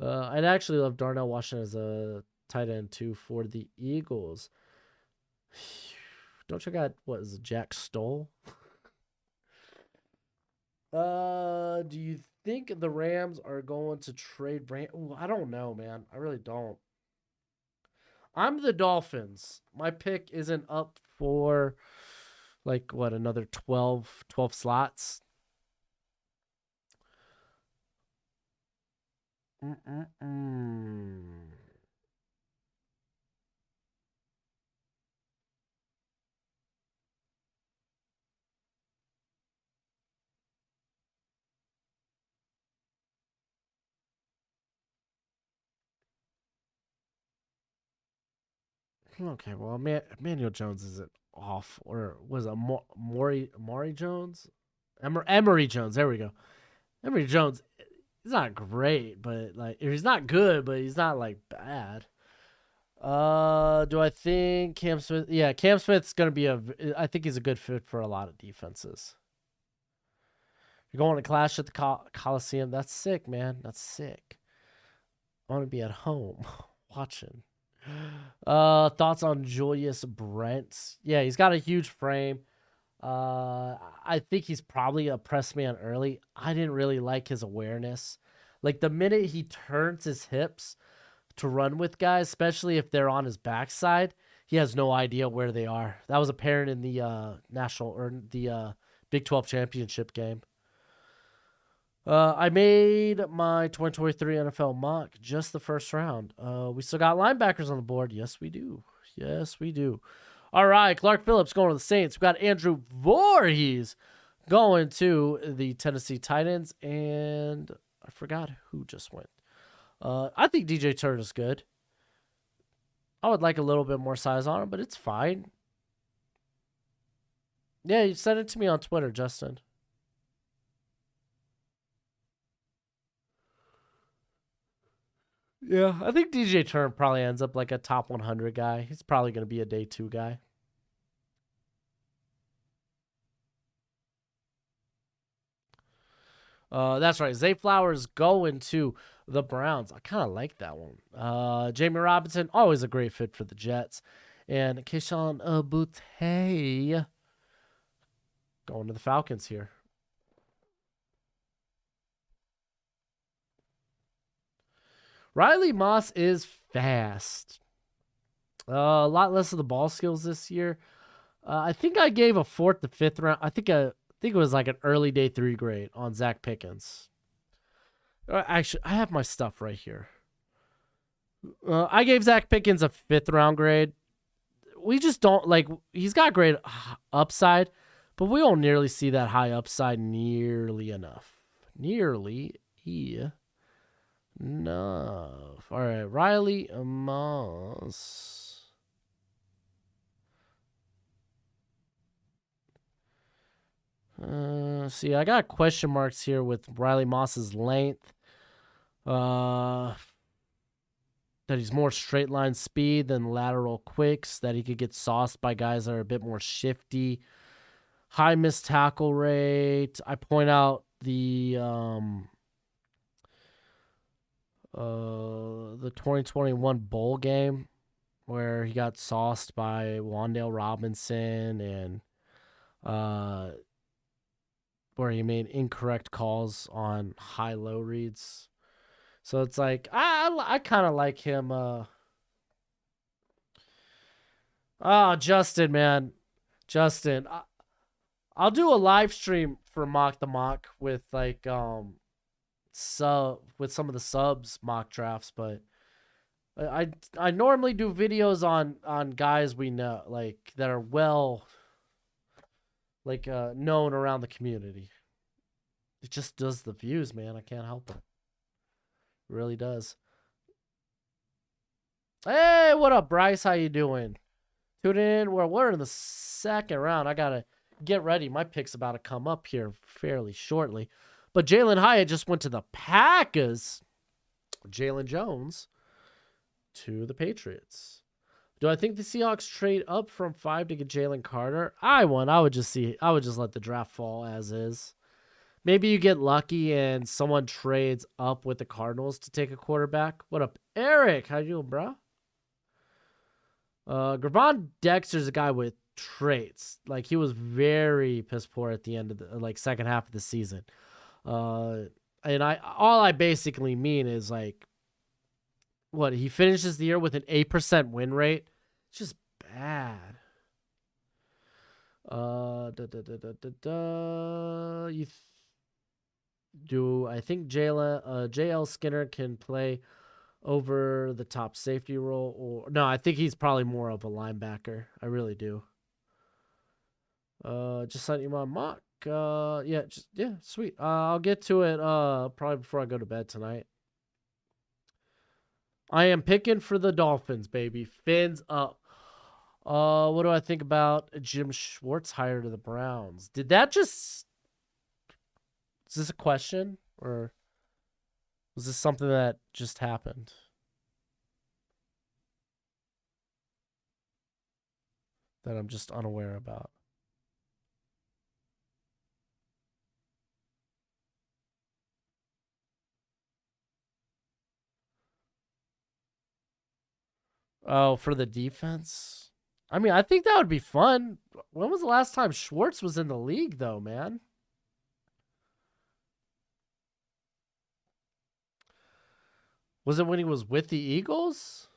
I'd actually love Darnell Washington as a tight end too for the Eagles. Don't you got what is it, Jack Stoll? Do you think the Rams are going to trade Brand? Ooh, I don't know, man. I really don't. I'm the Dolphins. My pick isn't up for like what another 12 slots. Mm-mm-mm. Okay, well, Emmanuel Jones isn't off, or was it Maury Jones? Emory Jones. There we go. Emory Jones. He's not great, but like he's not good, but he's not like bad. Do I think Cam Smith? Yeah, Cam Smith's gonna be I think he's a good fit for a lot of defenses. You're going to clash at the Coliseum. That's sick, man. That's sick. I want to be at home watching. Thoughts on Julius Brent? Yeah, he's got a huge frame. I think he's probably a press man early. I didn't really like his awareness. Like the minute he turns his hips to run with guys, especially if they're on his backside, he has no idea where they are. That was apparent in the national or the Big 12 championship game. I made my 2023 NFL mock just the first round. We still got linebackers on the board. Yes, we do. Yes, we do. All right, Clark Phillips going to the Saints. We got Andrew Voorhees going to the Tennessee Titans, and I forgot who just went. I think DJ Turner is good. I would like a little bit more size on him, but it's fine. Yeah, you sent it to me on Twitter, Justin. Yeah, I think DJ Turner probably ends up like a top 100 guy. He's probably going to be a day 2 guy. That's right. Zay Flowers going to the Browns. I kind of like that one. Jamie Robinson, always a great fit for the Jets. And Keyshawn Boutte going to the Falcons here. Riley Moss is fast. A lot less of the ball skills this year. I think I gave a 4th to 5th round. I think it was like an early day 3 grade on Zach Pickens. Actually, I have my stuff right here. I gave Zach Pickens a 5th round grade. We just don't like. He's got great upside, but we don't nearly see that high upside nearly enough. Nearly enough. All right, Riley Moss. See, I got question marks here with Riley Moss's length. That he's more straight line speed than lateral quicks. That he could get sauced by guys that are a bit more shifty. High missed tackle rate. I point out the 2021 bowl game where he got sauced by Wan'Dale Robinson and where he made incorrect calls on high-low reads. So it's like I kind of like him. Justin, man, Justin. I'll do a live stream for Mock the Mock with like with some of the subs mock drafts, but I normally do videos on guys we know like that are well like known around the community. It just does the views, man. I can't help it. It really does. Hey, what up, Bryce? How you doing? Tune in. We're in the second round. I gotta get ready. My pick's about to come up here fairly shortly. But Jalen Hyatt just went to the Packers. Jalen Jones to the Patriots. Do I think the Seahawks trade up from 5 to get Jalen Carter? I would just let the draft fall as is. Maybe you get lucky and someone trades up with the Cardinals to take a quarterback. What up, Eric? How you doing, bro? Gravon Dexter's a guy with traits. Like he was very piss poor at the end of the second half of the season. Uh, and all I basically mean is like, what he finishes the year with an 8% win rate. It's just bad. Do I think JL Skinner can play over the top safety role, or no? I think he's probably more of a linebacker. I really do. Just sent you my mock. Yeah, sweet. I'll get to it probably before I go to bed tonight. I am picking for the Dolphins, baby. Fins up. What do I think about Jim Schwartz hired to the Browns? Did that just... Is this a question? Or was this something that just happened? That I'm just unaware about? Oh, for the defense? I mean, I think that would be fun. When was the last time Schwartz was in the league, though, man? Was it when he was with the Eagles?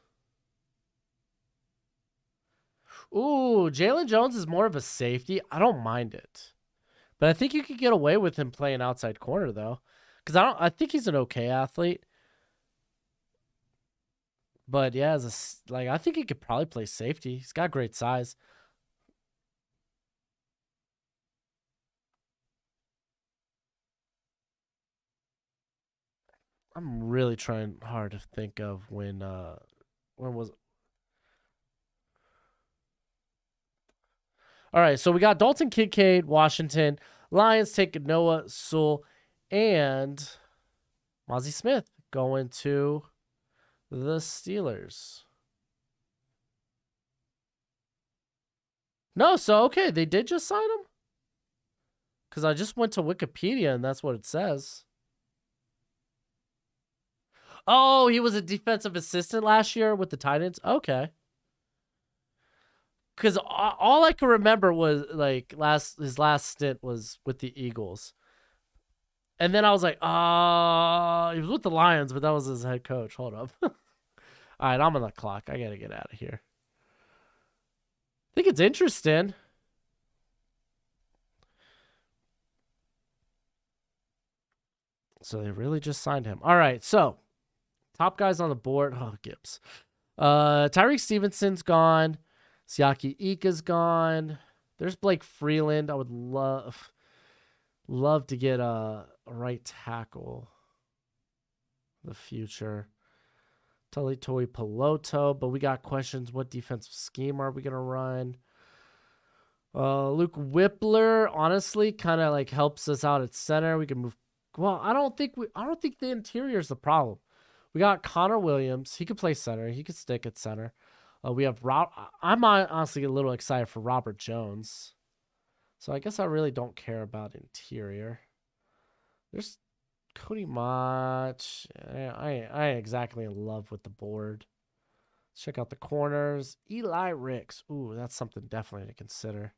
Ooh, Jalen Jones is more of a safety. I don't mind it. But I think you could get away with him playing outside corner, though. Because I think he's an okay athlete. But yeah, I think he could probably play safety. He's got great size. I'm really trying hard to think of when was. All right, so we got Dalton Kincaid, Washington. Lions taking Noah Sewell and Mozzie Smith going to the Steelers. No, so okay, they did just sign him? Because I just went to Wikipedia and that's what it says. Oh, he was a defensive assistant last year with the Titans? Okay. Because all I can remember was like his last stint was with the Eagles. And then I was like, he was with the Lions, but that was his head coach. Hold up. All right, I'm on the clock. I got to get out of here. I think it's interesting. So they really just signed him. All right, so top guys on the board. Oh, Gibbs. Tyreek Stevenson's gone. Siaki Ika's gone. There's Blake Freeland. I would love to get a right tackle. The future. Tully Toi Peloto, but we got questions. What defensive scheme are we gonna run? Luke Whippler, honestly, kind of like helps us out at center. We can move. Well, I don't think the interior is the problem. We got Connor Williams. He could play center. He could stick at center. We have I'm honestly a little excited for Robert Jones. So I guess I really don't care about interior. There's Cody Mott. I ain't exactly in love with the board. Let's check out the corners. Eli Ricks. Ooh, that's something definitely to consider.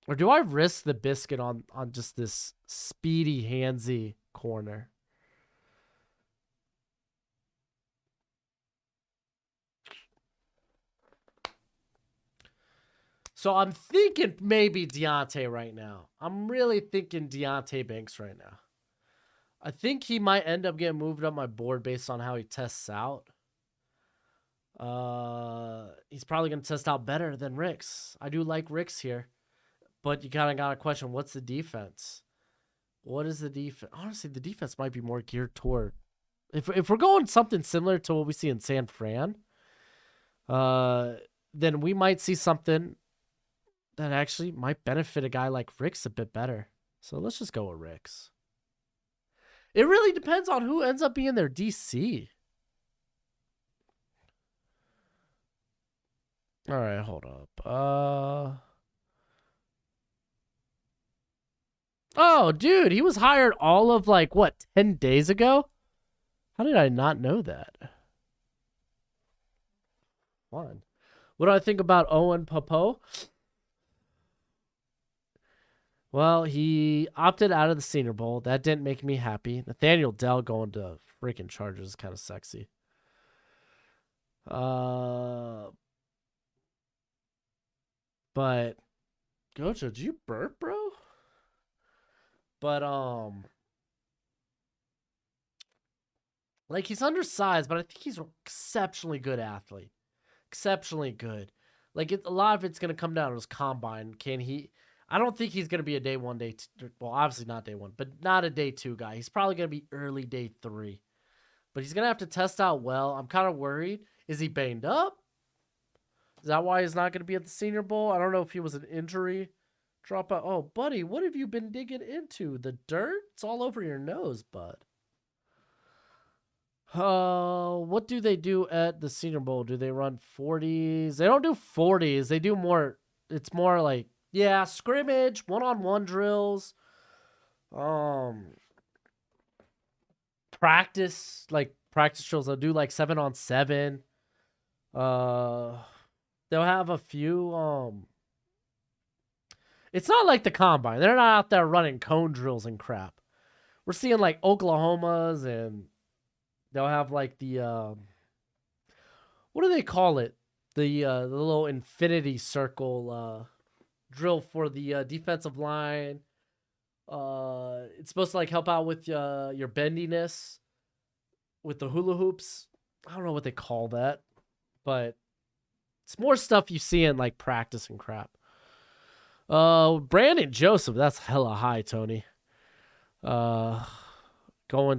Or do I risk the biscuit on just this speedy, handsy corner? So I'm thinking maybe Deontay right now. I'm really thinking Deontay Banks right now. I think he might end up getting moved up my board based on how he tests out. He's probably going to test out better than Ricks. I do like Ricks here. But you kind of got to question, what's the defense? What is the defense? Honestly, the defense might be more geared toward... If we're going something similar to what we see in San Fran, then we might see something that actually might benefit a guy like Ricks a bit better. So let's just go with Ricks. It really depends on who ends up being their DC. All right, hold up. Oh, dude, he was hired all of like what 10 days ago. How did I not know that? Fun. What do I think about Owen Popo? Well, he opted out of the Senior Bowl. That didn't make me happy. Nathaniel Dell going to freaking Chargers is kind of sexy. But Gojo, did you burp, bro? But like he's undersized, but I think he's an exceptionally good athlete. Exceptionally good. Like a lot of it's gonna come down to his combine. Can he? I don't think he's gonna be a day one, day two. Well, obviously not day one, but not a day two guy. He's probably gonna be early day three. But he's gonna have to test out well. I'm kind of worried. Is he banged up? Is that why he's not gonna be at the Senior Bowl? I don't know if he was an injury dropout. Oh, buddy, what have you been digging into? The dirt? It's all over your nose, bud. What do they do at the Senior Bowl? Do they run 40s? They don't do 40s. They do more. It's more like, yeah, scrimmage, one-on-one drills, practice drills. They'll do like 7-on-7. They'll have a few. It's not like the combine. They're not out there running cone drills and crap. We're seeing like Oklahomas, and they'll have like the what do they call it? The little infinity circle drill for the defensive line. It's supposed to like help out with your bendiness with the hula hoops. I don't know what they call that, but it's more stuff you see in like practice and crap. Brandon Joseph, that's hella high, Tony. Going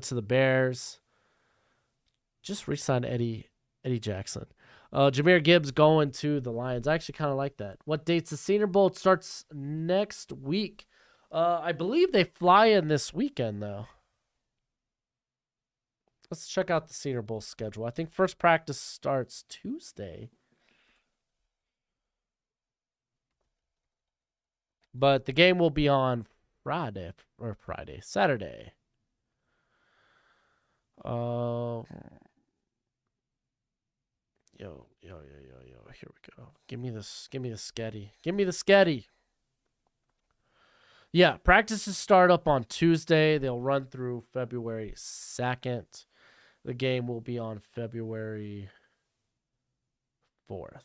to the Bears. Just re-signed Eddie Jackson. Jahmyr Gibbs going to the Lions. I actually kind of like that. What date's the Senior Bowl? It starts next week. I believe they fly in this weekend, though. Let's check out the Senior Bowl schedule. I think first practice starts Tuesday. But the game will be on Saturday. Yo. Here we go. Give me the sketty. Yeah, practices start up on Tuesday. They'll run through February 2nd. The game will be on February 4th.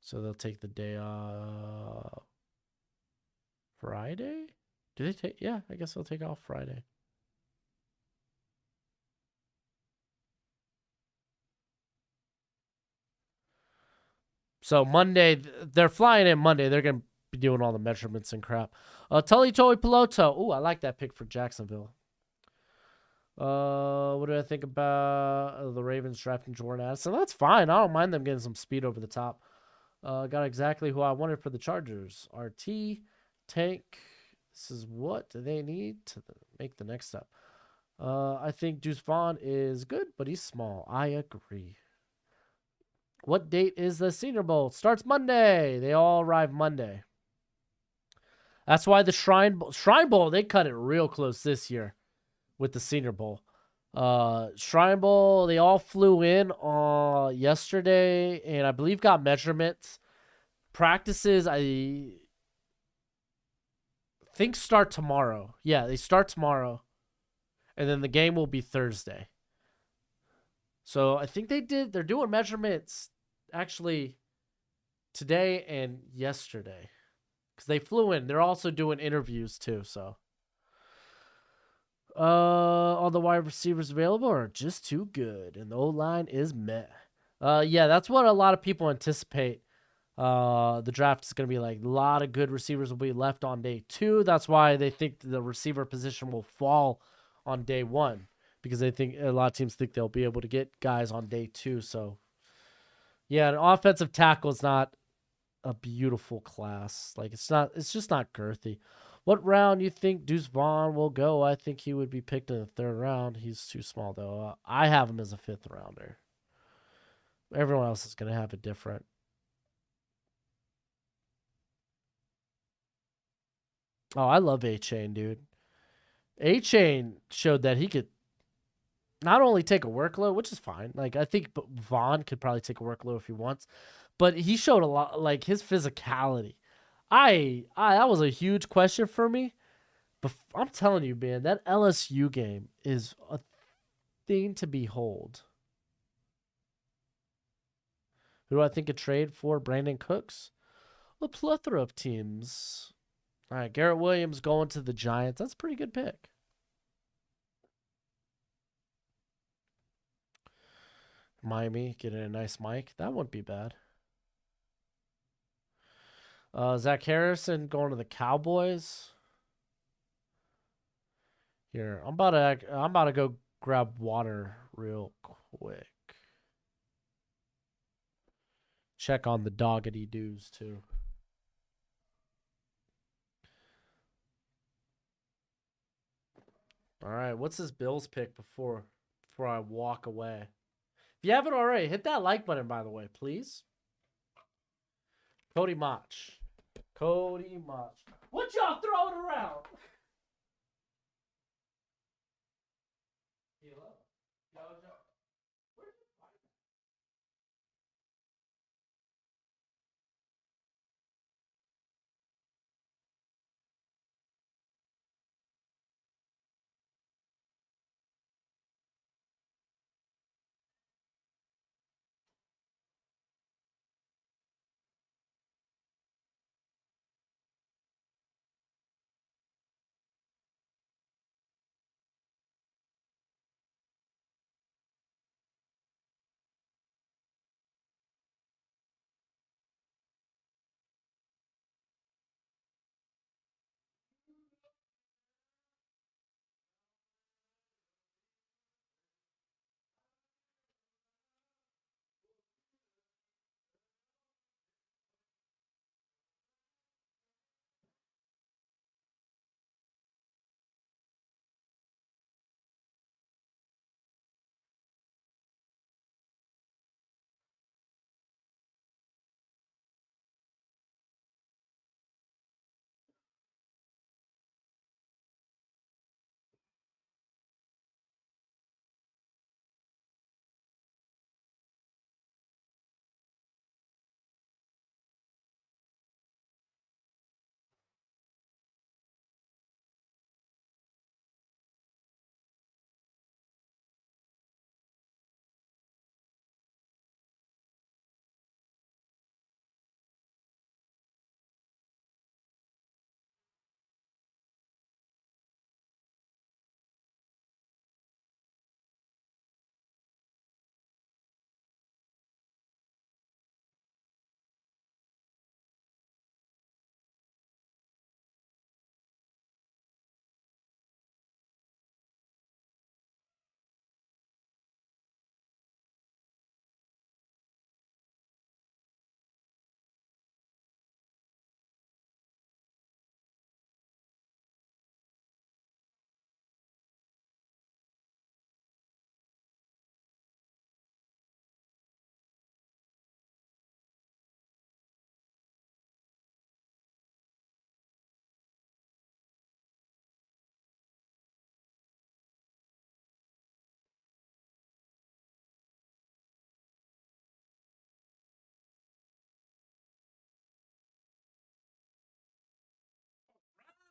So they'll take the day off Friday? Do they take? Yeah, I guess they'll take off Friday. So Monday, they're flying in Monday. They're going to be doing all the measurements and crap. Tully Toy Piloto. Ooh, I like that pick for Jacksonville. What do I think about the Ravens drafting Jordan Addison? That's fine. I don't mind them getting some speed over the top. Got exactly who I wanted for the Chargers. RT, Tank. This is what they need to make the next step. I think Deuce Vaughn is good, but he's small. I agree. What date is the Senior Bowl? Starts Monday. They all arrive Monday. That's why the Shrine Bowl, they cut it real close this year with the Senior Bowl. Shrine Bowl, they all flew in yesterday, and I believe got measurements. Practices, I think start tomorrow. Yeah, they start tomorrow, and then the game will be Thursday. So I think they're doing measurements actually today and yesterday because they flew in. They're also doing interviews too. So all the wide receivers available are just too good, and the O-line is meh. Yeah, that's what a lot of people anticipate. The draft is going to be like a lot of good receivers will be left on day 2. That's why they think the receiver position will fall on day 1 because they think a lot of teams think they'll be able to get guys on day 2. So yeah, an offensive tackle is not a beautiful class. Like it's just not girthy. What round you think Deuce Vaughn will go? I think he would be picked in the 3rd round. He's too small though. I have him as a 5th rounder. Everyone else is going to have it different. Oh, I love A-Chain, dude. A-Chain showed that he could not only take a workload, which is fine. Like, I think Vaughn could probably take a workload if he wants, but he showed a lot, like his physicality. That was a huge question for me. But I'm telling you, man, that LSU game is a thing to behold. Who do I think a trade for? Brandon Cooks? A plethora of teams. All right, Garrett Williams going to the Giants. That's a pretty good pick. Miami getting a nice mic. That wouldn't be bad. Zach Harrison going to the Cowboys. Here, I'm about to go grab water real quick. Check on the doggedy doos too. All right, what's this Bills pick before I walk away? If you haven't already, hit that like button, by the way, please. Cody Mach. Cody Mach. What y'all throwing around?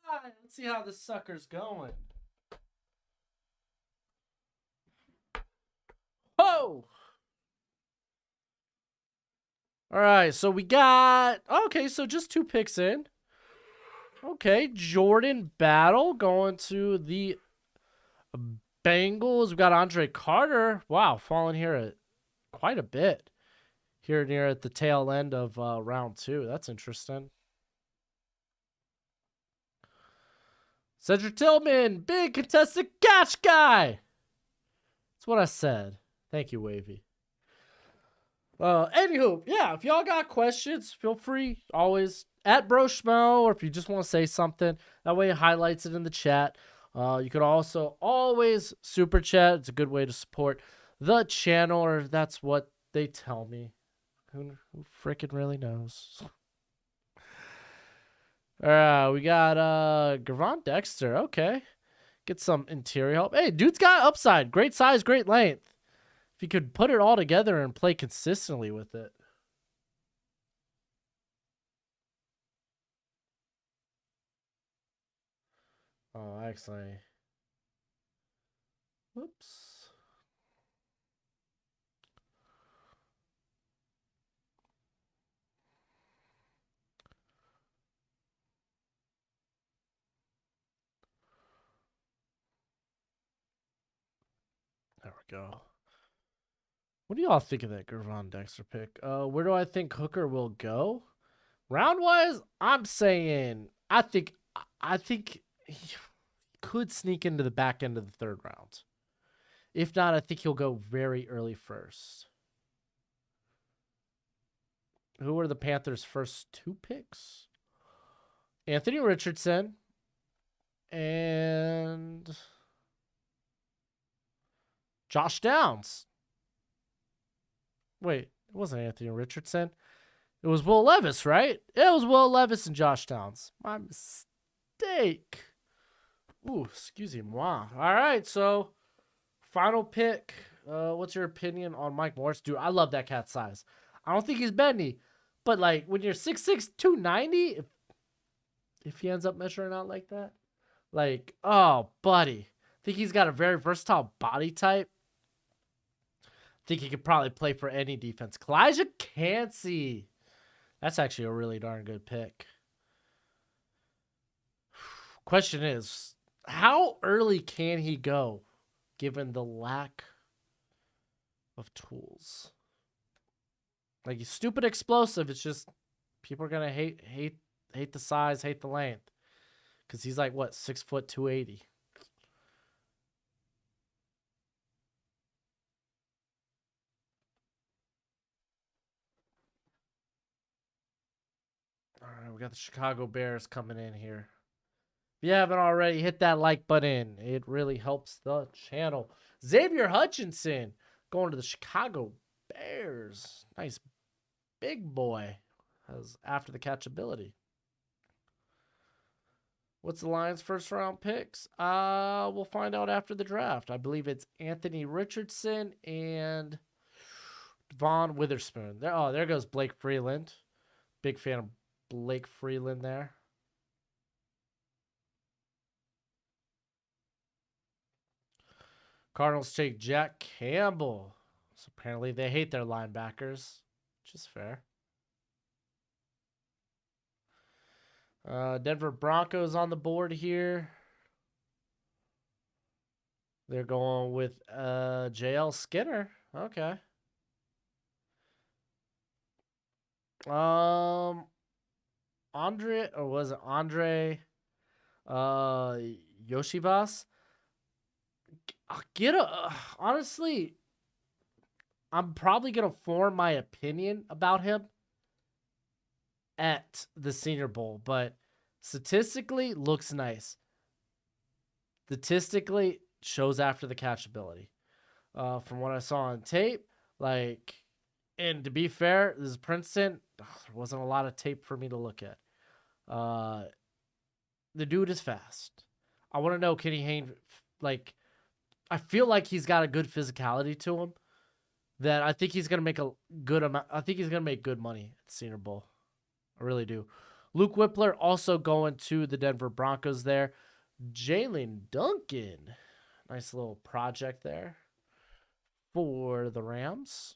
All right, let's see how this sucker's going. Oh! All right, so we got... Okay, so just 2 picks in. Okay, Jordan Battle going to the Bengals. We got Andre Carter. Wow, falling here at quite a bit. Here near at the tail end of round 2. That's interesting. Cedric Tillman, big contested catch guy. That's what I said. Thank you, Wavy. Anywho, yeah, if y'all got questions, feel free always at Broshmo, or if you just want to say something, that way it highlights it in the chat. You could also always super chat. It's a good way to support the channel, or that's what they tell me. Who freaking really knows? All right, we got Gravon Dexter. Okay. Get some interior help. Hey, dude's got upside. Great size, great length. If you could put it all together and play consistently with it. Oh, excellent. Whoops. There we go. What do y'all think of that Gravon Dexter pick? Where do I think Hooker will go? Round wise, I'm saying I think he could sneak into the back end of the third round. If not, I think he'll go very early first. Who were the Panthers' first two picks? Anthony Richardson and Josh Downs. Wait, it wasn't Anthony Richardson. It was Will Levis, right? It was Will Levis and Josh Downs. My mistake. Ooh, excuse me, moi. All right, so final pick. What's your opinion on Mike Morris? Dude, I love that cat size. I don't think he's bendy, but like when you're 6'6", 290, if he ends up measuring out like that, like, oh, buddy. I think he's got a very versatile body type. I think he could probably play for any defense. Kalijah Cansey. That's actually a really darn good pick. Question is, how early can he go given the lack of tools? Like, he's stupid explosive. It's just people are gonna hate the size, hate the length. Cause he's like what, 6 foot 280. All right, we got the Chicago Bears coming in here. If you haven't already, hit that like button. It really helps the channel. Xavier Hutchinson going to the Chicago Bears. Nice big boy. Has after the catch ability. What's the Lions' first round picks? We'll find out after the draft. I believe it's Anthony Richardson and Vaughn Witherspoon. There goes Blake Freeland. Big fan of Blake Freeland there. Cardinals take Jack Campbell. So apparently they hate their linebackers, which is fair. Denver Broncos on the board here. They're going with JL Skinner. Okay. Andre, or was it Andre Yoshivas? Honestly, I'm probably gonna form my opinion about him at the Senior Bowl, but statistically looks nice. Statistically shows after the catch ability. From what I saw on tape, like, and to be fair, this is Princeton. There wasn't a lot of tape for me to look at. The dude is fast. I want to know, can he hang? Like, I feel like he's got a good physicality to him. That I think he's gonna make a good amount. I think he's gonna make good money at the Senior Bowl. I really do. Luke Whippler also going to the Denver Broncos there. Jalen Duncan. Nice little project there for the Rams.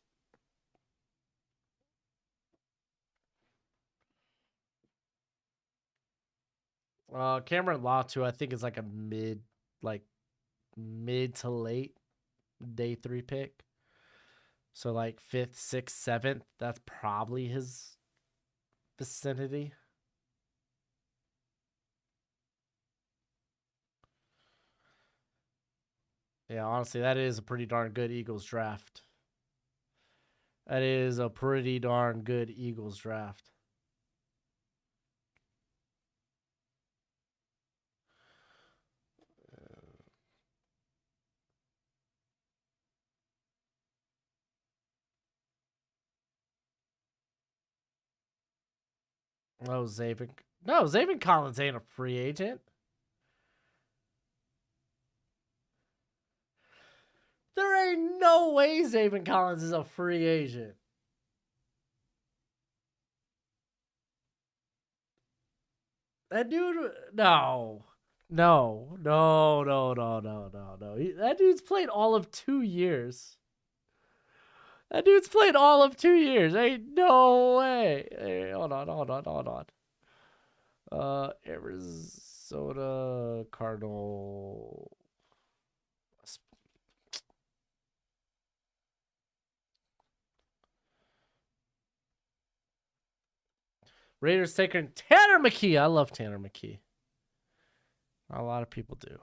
Cameron Latu, I think, is like a mid to late day 3 pick. So like 5th, 6th, 7th. That's probably his vicinity. Yeah, honestly, that is a pretty darn good Eagles draft. That is a pretty darn good Eagles draft. Oh, Zavik. No, Zaven Collins ain't a free agent. There ain't no way Zaven Collins is a free agent. That dude, no. No, no, no, no, no, no, no. That dude's played all of 2 years. That dude's played all of 2 years. Ain't no way. Hey, hold on, hold on, hold on. Arizona Cardinal. Raiders taker Tanner McKee. I love Tanner McKee. A lot of people do.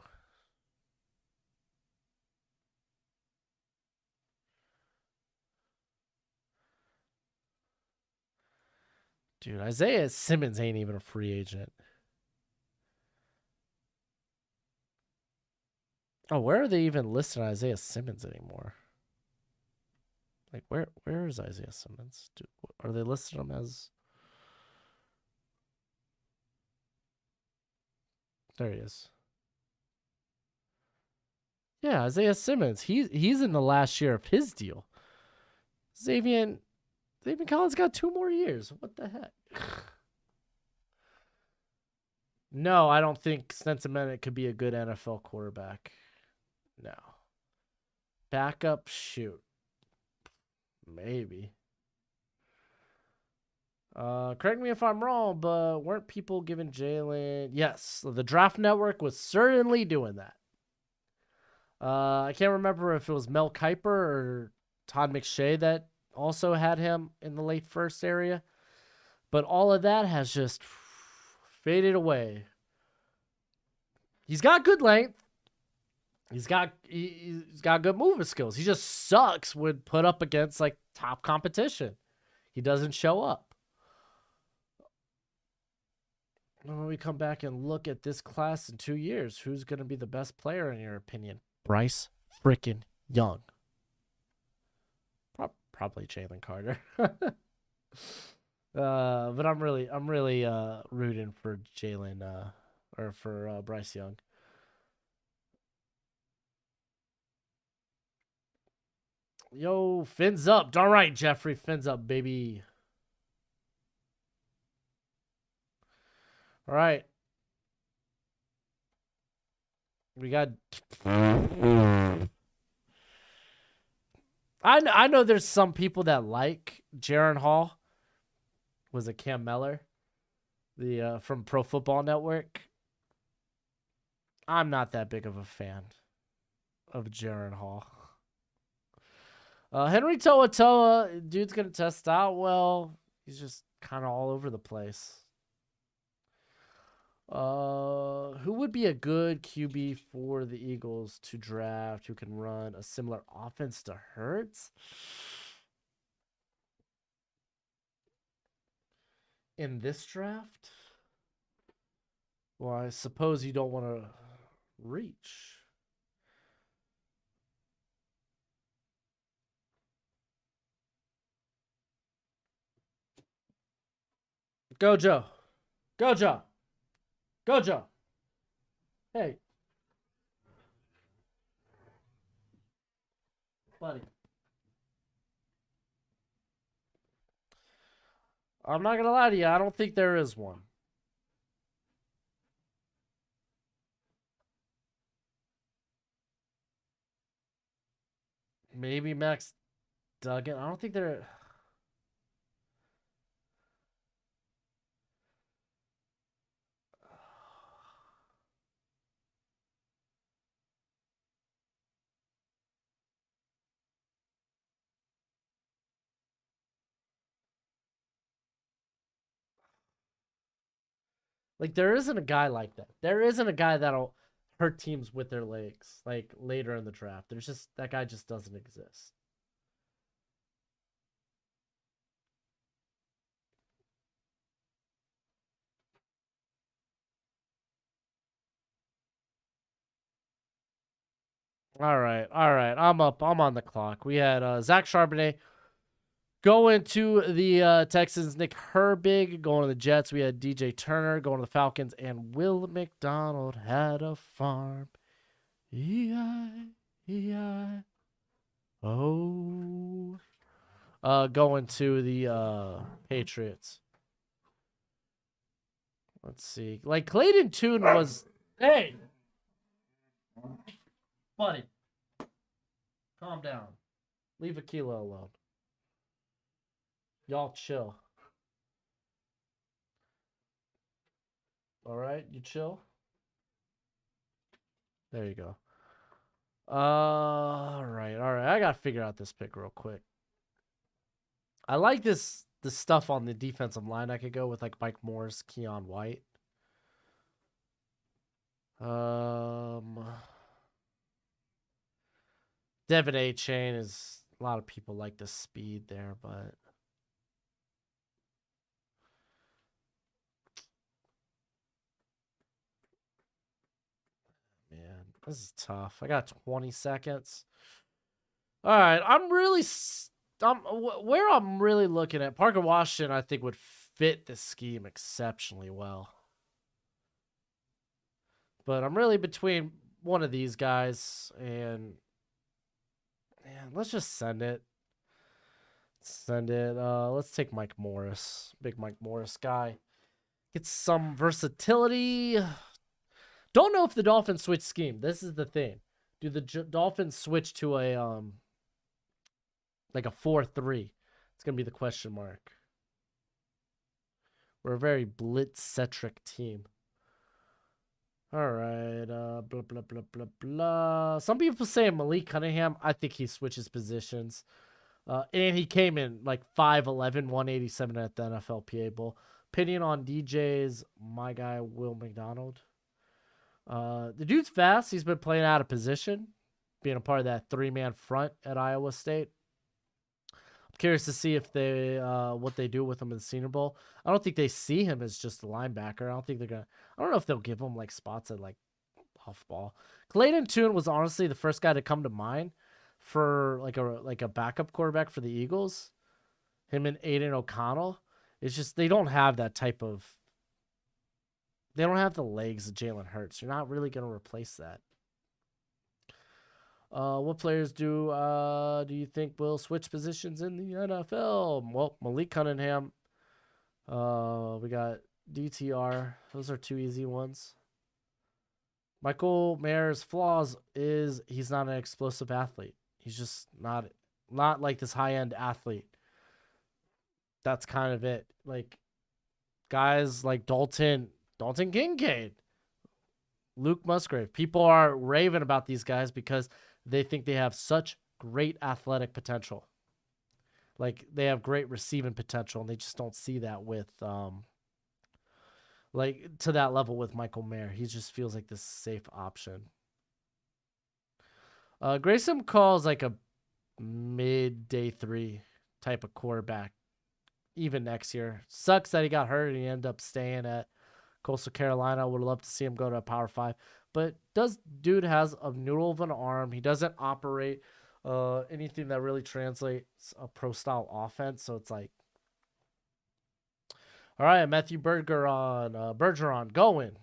Dude, Isaiah Simmons ain't even a free agent. Oh, where are they even listing Isaiah Simmons anymore? Like, where is Isaiah Simmons? Dude, are they listing him as? There he is. Yeah, Isaiah Simmons. He's in the last year of his deal. Xavier Collins got 2 more years. What the heck? No, I don't think Stetson Bennett could be a good NFL quarterback. No. Backup, shoot. Maybe. Correct me if I'm wrong, but weren't people giving Jalen? Yes, the Draft Network was certainly doing that. I can't remember if it was Mel Kiper or Todd McShay that also had him in the late first area, but all of that has just faded away. He's got good length. He's got good movement skills. He just sucks when put up against like top competition. He doesn't show up. When we come back and look at this class in 2 years, who's going to be the best player in your opinion? Bryce freaking Young. Probably Jalen Carter. But I'm really rooting for Jalen or for Bryce Young. Yo, fins up. Darn right, Jeffrey. Fins up, baby. All right. We got. I know there's some people that like Jaron Hall. Was it Cam Mellor? The from Pro Football Network. I'm not that big of a fan of Jaron Hall. Henry To'oTo'o, dude's gonna test out well. He's just kind of all over the place. Who would be a good QB for the Eagles to draft who can run a similar offense to Hurts? In this draft? Well, I suppose you don't want to reach. Go, Joe. Go, Joe. Go, Joe. Hey, buddy. I'm not gonna lie to you. I don't think there is one. Maybe Max Duggan. I don't think there. Like there isn't a guy like that. There isn't a guy that'll hurt teams with their legs like later in the draft. There's just that guy just doesn't exist. All right, all right. I'm up. I'm on the clock. We had Zach Charbonnet Going to the Texans, Nick Herbig. Going to the Jets, we had DJ Turner. Going to the Falcons, and Will McDonald had a farm. E-I-E-I. Oh. Going to the Patriots. Let's see. Like, Clayton Tune was... Hey! Buddy. Calm down. Leave Aquila alone. Y'all chill. Alright, you chill? There you go. Alright. I gotta figure out this pick real quick. I like the stuff on the defensive line. I could go with, like, Mike Morris, Keon White. Devin A. Chain is... A lot of people like the speed there, but... Man, this is tough. I got 20 seconds. All right, where I'm really looking at Parker Washington, I think would fit the scheme exceptionally well. But I'm really between one of these guys, and man, let's just send it. Send it. Let's take Mike Morris, big Mike Morris guy. Get some versatility. Don't know if the Dolphins switch scheme. This is the thing. Do the Dolphins switch to a like a 4-3? It's gonna be the question mark. We're a very blitz-centric team. All right. Blah blah blah blah blah. Some people say Malik Cunningham. I think he switches positions. And he came in like 5'11", 187 at the NFLPA Bowl. Opinion on DJ's my guy Will McDonald. The dude's fast. He's been playing out of position, being a part of that 3-man front at Iowa State. I'm curious to see if they what they do with him in the Senior Bowl. I don't think they see him as just a linebacker. I don't know if they'll give him like spots at like off ball. Clayton Tune was honestly the first guy to come to mind for like a backup quarterback for the Eagles. Him and Aiden O'Connell. It's just they don't have that type of. They don't have the legs of Jalen Hurts. You're not really going to replace that. What players do you think will switch positions in the NFL? Well, Malik Cunningham. We got DTR. Those are two easy ones. Michael Mayer's flaws is he's not an explosive athlete. He's just not like this high-end athlete. That's kind of it. Like guys like Dalton Kincaid, Luke Musgrave. People are raving about these guys because they think they have such great athletic potential. Like they have great receiving potential, and they just don't see that with like to that level with Michael Mayer. He just feels like this safe option. Grayson calls like a mid day 3 type of quarterback even next year. Sucks that he got hurt and he ended up staying at Coastal Carolina. Would love to see him go to a Power 5. But dude has a noodle of an arm. He doesn't operate anything that really translates a pro-style offense. So it's like, all right, Matthew Bergeron going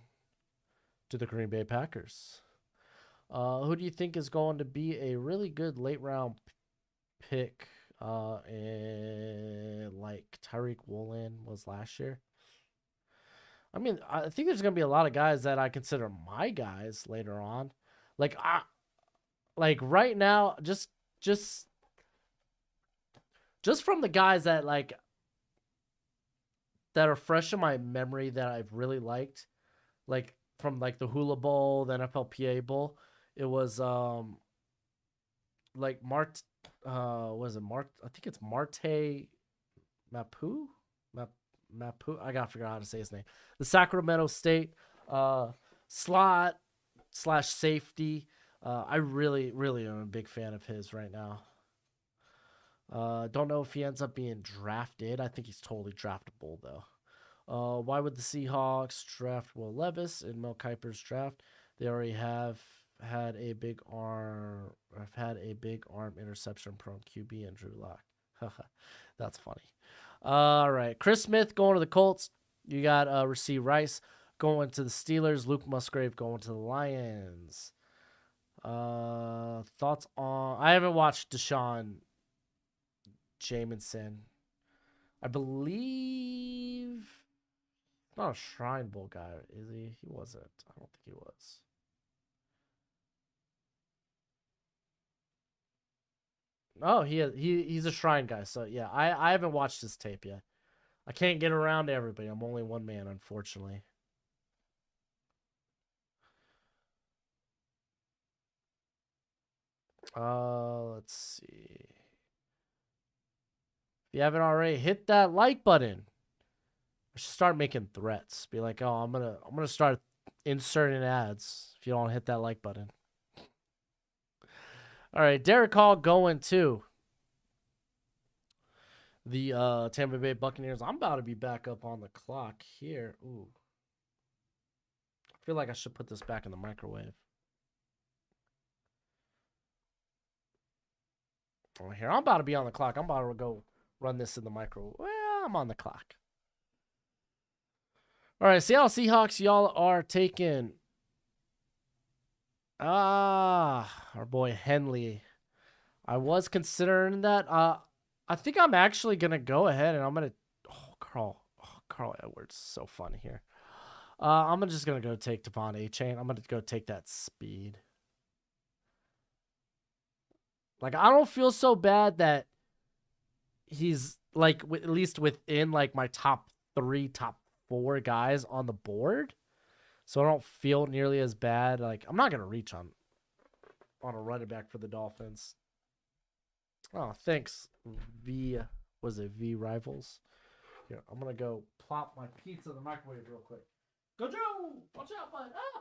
to the Green Bay Packers. Who do you think is going to be a really good late-round pick and like Tyreek Woolen was last year? I mean, I think there's going to be a lot of guys that I consider my guys later on. Like right now, just from the guys that like that are fresh in my memory that I've really liked, like from like the Hula Bowl, the NFLPA Bowl, it was like was it Mart? I think it's Marte Mapu. Mapu. I gotta figure out how to say his name. The Sacramento State slot / safety. I really am a big fan of his right now. Don't know if he ends up being drafted. I think he's totally draftable though. Why would the Seahawks draft Will Levis in Mel Kiper's draft? They already have had a big arm interception prone QB Andrew Luck. That's funny. All right. Chris Smith going to the Colts. You got Rasheed Rice going to the Steelers. Luke Musgrave going to the Lions. Thoughts on? I haven't watched Deshaun Jamison. I believe not a Shrine Bowl guy, is he? He wasn't. I don't think he was. Oh, he's a Shrine guy. So yeah, I haven't watched his tape yet. I can't get around to everybody. I'm only one man, unfortunately. Let's see. If you haven't already, hit that like button. I should start making threats. Be like, oh, I'm gonna start inserting ads if you don't hit that like button. All right, Derek Hall going to the Tampa Bay Buccaneers. I'm about to be back up on the clock here. Ooh. I feel like I should put this back in the microwave. Oh, here, I'm about to be on the clock. I'm about to go run this in the microwave. Well, I'm on the clock. All right, Seattle Seahawks, y'all are taking our boy Henley. I was considering that. I think I'm actually gonna go ahead and I'm gonna Carl Edwards, so fun here. I'm just gonna go take Devon A-Chain. I'm gonna go take that speed. Like, I don't feel so bad that he's like at least within like my top 3, top 4 guys on the board. So I don't feel nearly as bad. Like, I'm not gonna reach on a running back for the Dolphins. Oh, thanks. Was it V Rivals? Here, I'm gonna go plop my pizza in the microwave real quick. Go Joe! Watch out, bud! Ah!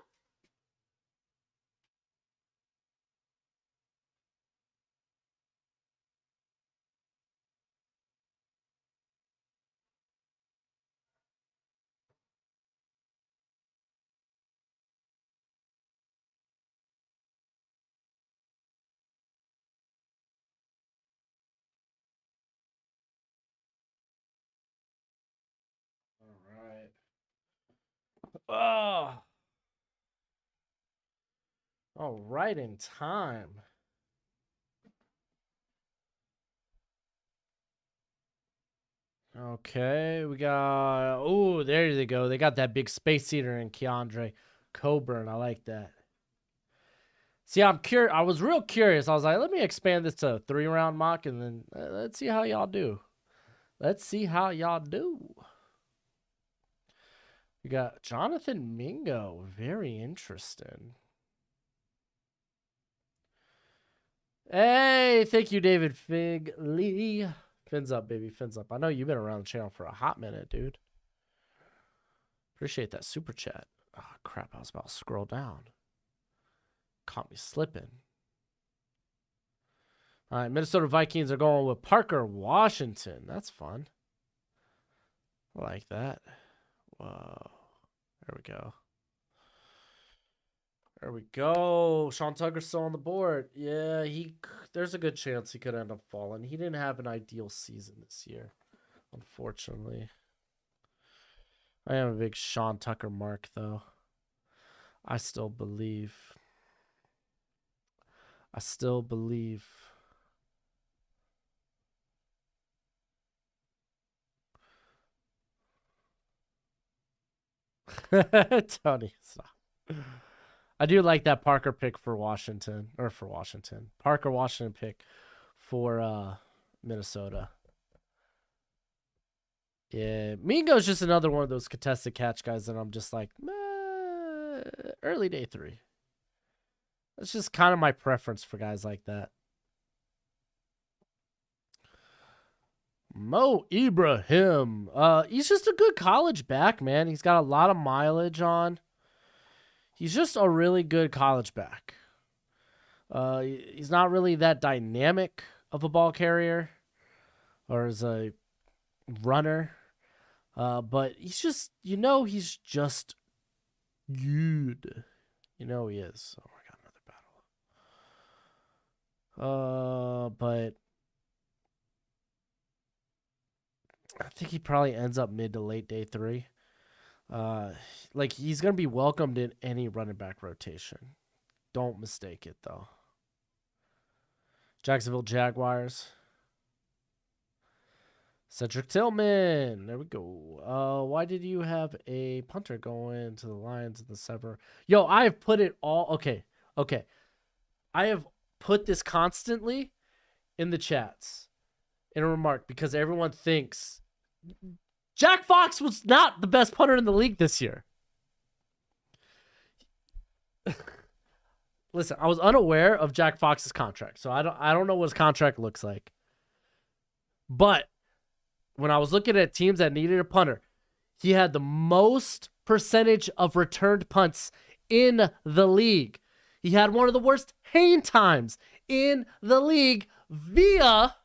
All right. Oh, all right, in time. Okay, we got. Oh, there they go. They got that big space eater in Keandre Coburn. I like that. See, I'm curious. I was real curious. I was like, let me expand this to a 3-round mock, and then let's see how y'all do. Let's see how y'all do. We got Jonathan Mingo. Very interesting. Hey, thank you, David Figley. Fins up, baby. Fins up. I know you've been around the channel for a hot minute, dude. Appreciate that super chat. Oh, crap. I was about to scroll down. Caught me slipping. All right. Minnesota Vikings are going with Parker Washington. That's fun. I like that. Whoa. There we go. There we go. Sean Tucker's still on the board. Yeah, there's a good chance he could end up falling. He didn't have an ideal season this year, unfortunately. I am a big Sean Tucker mark, though. I still believe. I still believe. Tony, stop. I do like that Parker pick for Washington. Parker Washington pick for Minnesota. Yeah, Mingo's just another one of those contested catch guys that I'm just like, early day 3. That's just kind of my preference for guys like that. Mo Ibrahim. He's just a good college back, man. He's got a lot of mileage on. He's just a really good college back. He's not really that dynamic of a ball carrier or as a runner. But he's just, he's just good. He is. Oh, I got another battle. But I think he probably ends up mid to late day 3. Like he's gonna be welcomed in any running back rotation. Don't mistake it though. Jacksonville Jaguars. Cedric Tillman. There we go. Why did you have a punter going to the Lions in the sever? Yo, I have put it all. Okay. I have put this constantly in the chats in a remark because everyone thinks Jack Fox was not the best punter in the league this year. Listen, I was unaware of Jack Fox's contract, so I don't know what his contract looks like. But when I was looking at teams that needed a punter, he had the most percentage of returned punts in the league. He had one of the worst hang times in the league via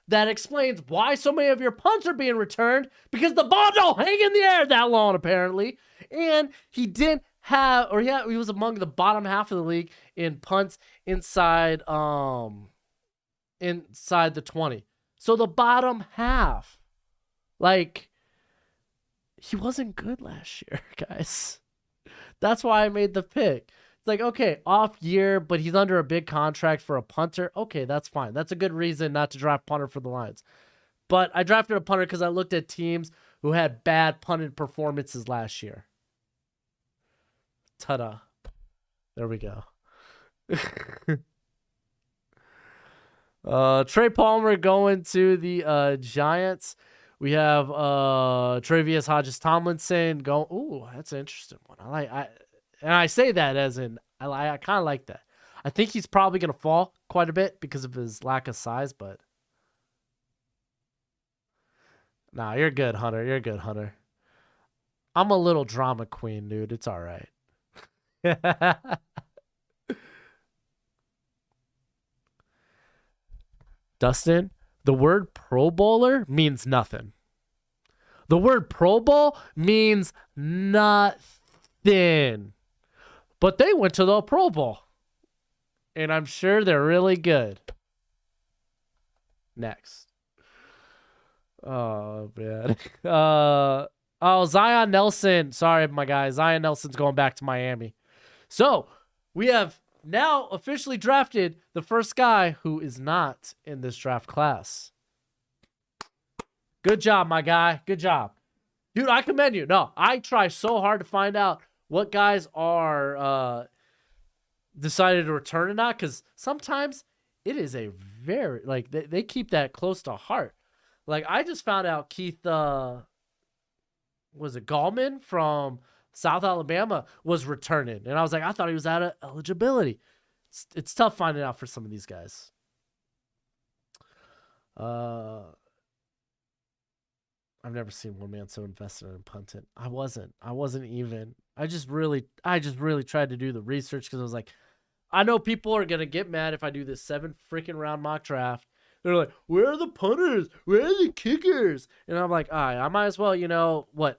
that explains why so many of your punts are being returned because the ball don't hang in the air that long, apparently. And he didn't have, or he was among the bottom half of the league in punts inside the 20. So the bottom half. Like, he wasn't good last year, guys. That's why I made the pick. It's like, okay, off year, but he's under a big contract for a punter. Okay, that's fine. That's a good reason not to draft punter for the Lions. But I drafted a punter because I looked at teams who had bad punted performances last year. Ta-da. There we go. Trey Palmer going to the Giants. We have Travius Hodges-Tomlinson going. Ooh, that's an interesting one. I say that as in I kind of like that. I think he's probably going to fall quite a bit because of his lack of size, but nah, you're good, Hunter. You're good, Hunter. I'm a little drama queen, dude. It's all right. Dustin, the word Pro Bowler means nothing. The word Pro Bowl means nothing. But they went to the Pro Bowl. And I'm sure they're really good. Next. Oh, man. Zion Nelson. Sorry, my guy. Zion Nelson's going back to Miami. So, we have now officially drafted the first guy who is not in this draft class. Good job, my guy. Good job. Dude, I commend you. No, I try so hard to find out what guys are decided to return or not, because sometimes it is a very, like, they keep that close to heart. Like, I just found out Keith, was it Gallman from South Alabama was returning. And I was like, I thought he was out of eligibility. It's tough finding out for some of these guys. I've never seen one man so invested in punting. I wasn't even. I just really tried to do the research because I was like, I know people are gonna get mad if I do this 7 freaking round mock draft. They're like, where are the punters? Where are the kickers? And I'm like, all right, I might as well,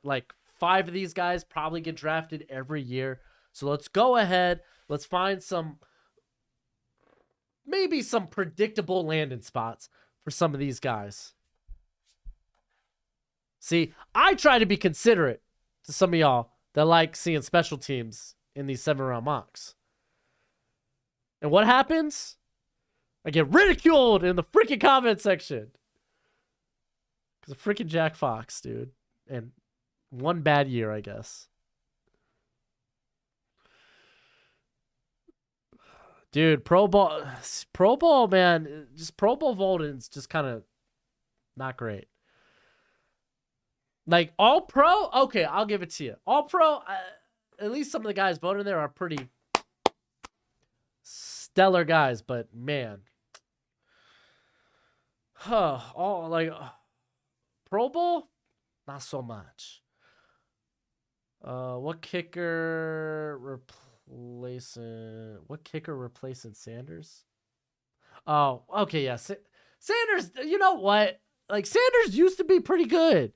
like 5 of these guys probably get drafted every year. So let's go ahead. Let's find maybe some predictable landing spots for some of these guys. See, I try to be considerate to some of y'all that like seeing special teams in these 7-round mocks. And what happens? I get ridiculed in the freaking comment section. Because of freaking Jack Fox, dude. And one bad year, I guess. Dude, Pro Bowl, man. Just Pro Bowl voting's just kind of not great. Like, All Pro? Okay, I'll give it to you. All Pro, at least some of the guys voting there are pretty stellar guys, but man. Pro Bowl? Not so much. What kicker replacing Sanders? Oh, okay, yeah. Sanders, you know what? Like, Sanders used to be pretty good.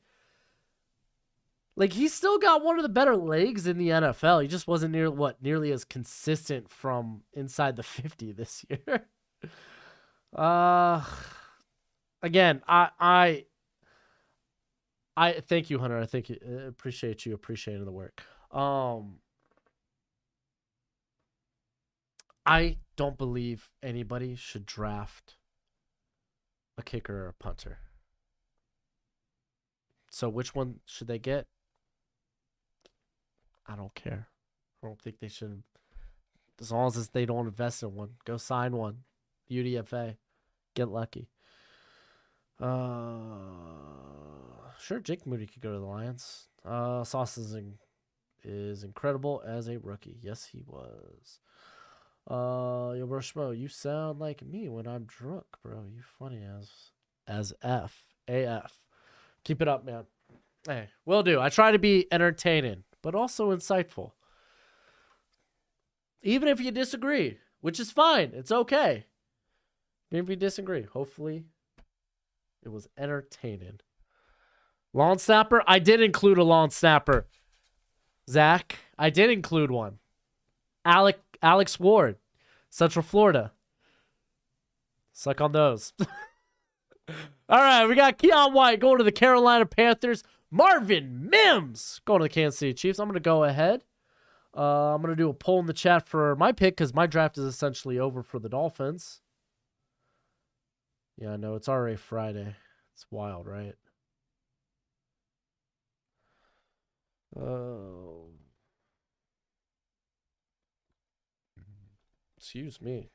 Like, he's still got one of the better legs in the NFL. He just wasn't nearly as consistent from inside the 50 this year. Again, I I thank you, Hunter. I think appreciate you appreciating the work. Um, I don't believe anybody should draft a kicker or a punter. So which one should they get? I don't care. I don't think they should. As long as they don't invest in one, go sign one. UDFA, get lucky. Sure, Jake Moody could go to the Lions. Sauce is incredible as a rookie. Yes, he was. Yo, Broshmo, you sound like me when I'm drunk, bro. You funny as F. AF. Keep it up, man. Hey, will do. I try to be entertaining, but also insightful. Even if you disagree, which is fine. It's okay. Even if you disagree, hopefully it was entertaining. Lawn snapper? I did include a lawn snapper. Zach, I did include one. Alex Ward, Central Florida. Suck on those. All right, we got Keon White going to the Carolina Panthers. Marvin Mims going to the Kansas City Chiefs. I'm going to go ahead. I'm going to do a poll in the chat for my pick because my draft is essentially over for the Dolphins. Yeah, I know. It's already Friday. It's wild, right? Excuse me.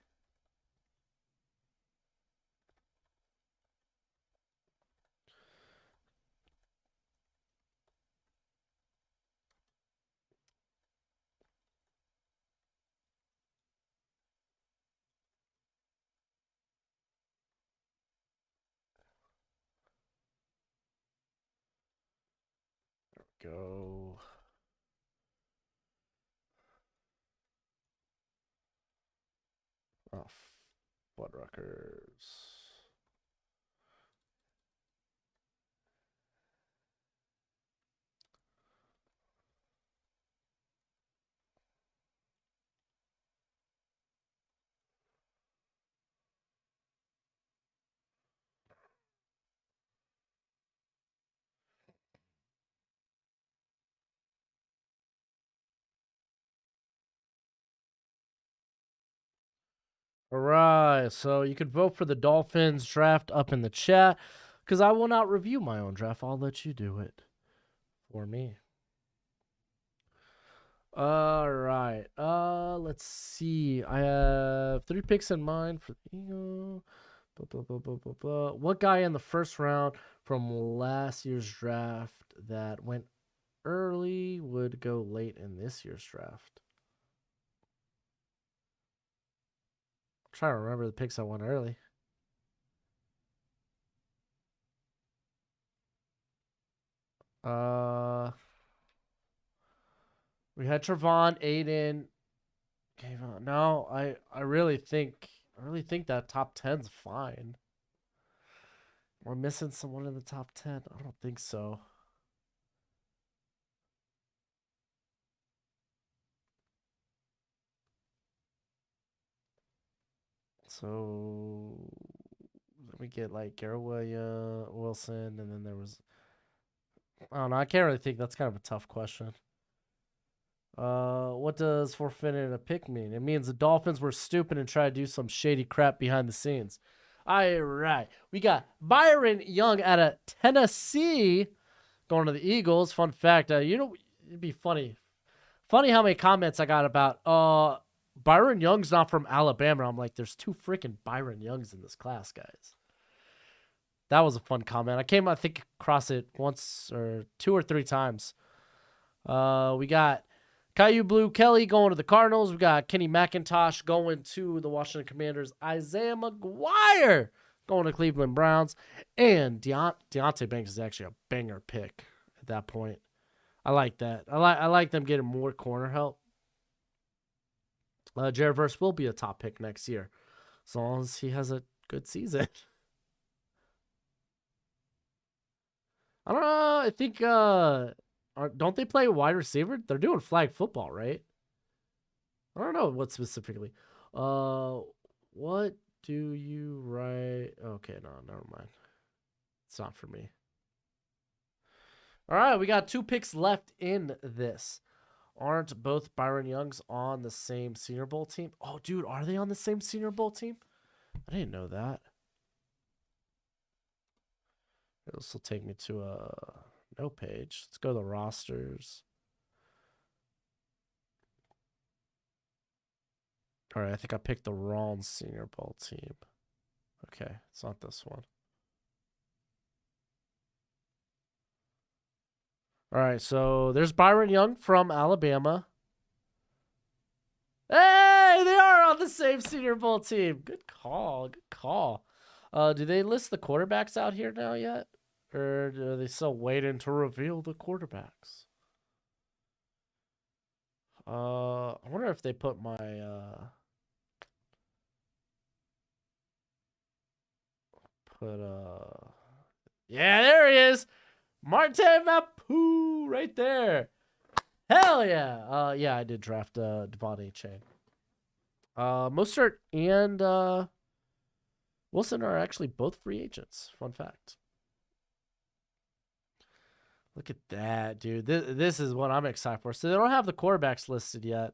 Go. Oh, Fuddruckers. All right, so you could vote for the Dolphins draft up in the chat because I will not review my own draft. I'll let you do it for me. All right. Let's see. I have 3 picks in mind for the Eagle. What guy in the first round from last year's draft that went early would go late in this year's draft? I'm trying to remember the picks I went early. We had Trevon, Aiden. No, I really think that top 10's fine. We're missing someone in the top 10. I don't think so. So let me get like Garrett Wilson, and then there was I don't know. I can't really think. That's kind of a tough question. What does forfeited a pick mean? It means the Dolphins were stupid and tried to do some shady crap behind the scenes. All right. We got Byron Young out of Tennessee going to the Eagles. Fun fact, it'd be funny. Funny how many comments I got about Byron Young's not from Alabama. I'm like, there's 2 freaking Byron Youngs in this class, guys. That was a fun comment. I think, across it once or 2 or 3 times. We got Caillou Blue Kelly going to the Cardinals. We got Kenny McIntosh going to the Washington Commanders. Isaiah McGuire going to Cleveland Browns. And Deontay Banks is actually a banger pick at that point. I like that. I like them getting more corner help. Jared Verse will be a top pick next year, as long as he has a good season. I don't know. I think don't they play wide receiver? They're doing flag football, right? I don't know what specifically. What do you write? Okay, no, never mind. It's not for me. All right, we got 2 picks left in this. Aren't both Byron Youngs on the same Senior Bowl team? Oh, dude, are they on the same Senior Bowl team? I didn't know that. This will take me to a no page. Let's go to the rosters. All right, I think I picked the wrong Senior Bowl team. Okay, it's not this one. All right, so there's Byron Young from Alabama. Hey, they are on the same Senior Bowl team. Good call. Good call. Do they list the quarterbacks out here now yet? Or are they still waiting to reveal the quarterbacks? I wonder if they put my yeah, there he is. Martin Mapu right there. Hell yeah. Yeah, I did draft Devon A. Chain. Mostert and Wilson are actually both free agents. Fun fact. Look at that, dude. This is what I'm excited for. So they don't have the quarterbacks listed yet.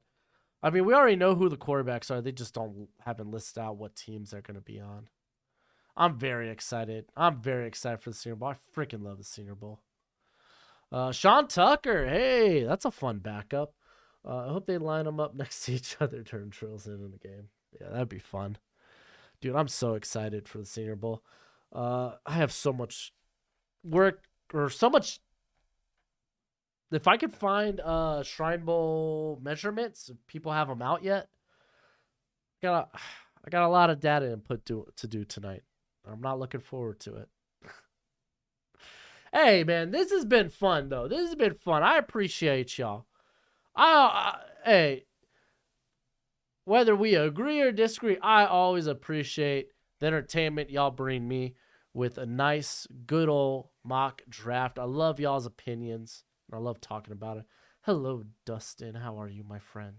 I mean, we already know who the quarterbacks are. They just haven't listed out what teams they're going to be on. I'm very excited. I'm very excited for the Senior Bowl. I freaking love the Senior Bowl. Sean Tucker. Hey, that's a fun backup. I hope they line them up next to each other during drills in the game. Yeah, that'd be fun. Dude, I'm so excited for the Senior Bowl. I have so much work or so much. If I could find Shrine Bowl measurements, if people have them out yet, I got a lot of data input to do tonight. I'm not looking forward to it. Hey, man, this has been fun, though. This has been fun. I appreciate y'all. Hey, whether we agree or disagree, I always appreciate the entertainment y'all bring me with a nice, good old mock draft. I love y'all's opinions. I love talking about it. Hello, Dustin. How are you, my friend?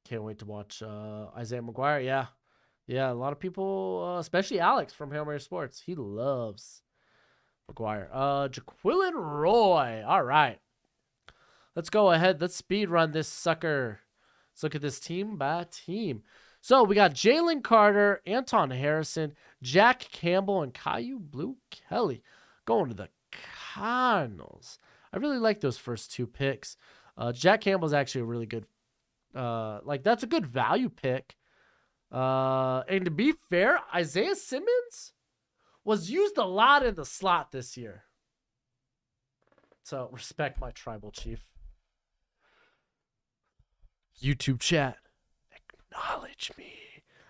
Can't wait to watch Isaiah McGuire. Yeah. Yeah, a lot of people, especially Alex from Hail Mary Sports, he loves McGuire. Jaquilin Roy. All right. Let's go ahead. Let's speed run this sucker. Let's look at this team by team. So we got Jalen Carter, Anton Harrison, Jack Campbell, and Caillou Blue Kelly going to the Cardinals. I really like those first 2 picks. Jack Campbell's actually a really good, that's a good value pick. And to be fair, Isaiah Simmons was used a lot in the slot this year. So respect my tribal chief. YouTube chat, acknowledge me.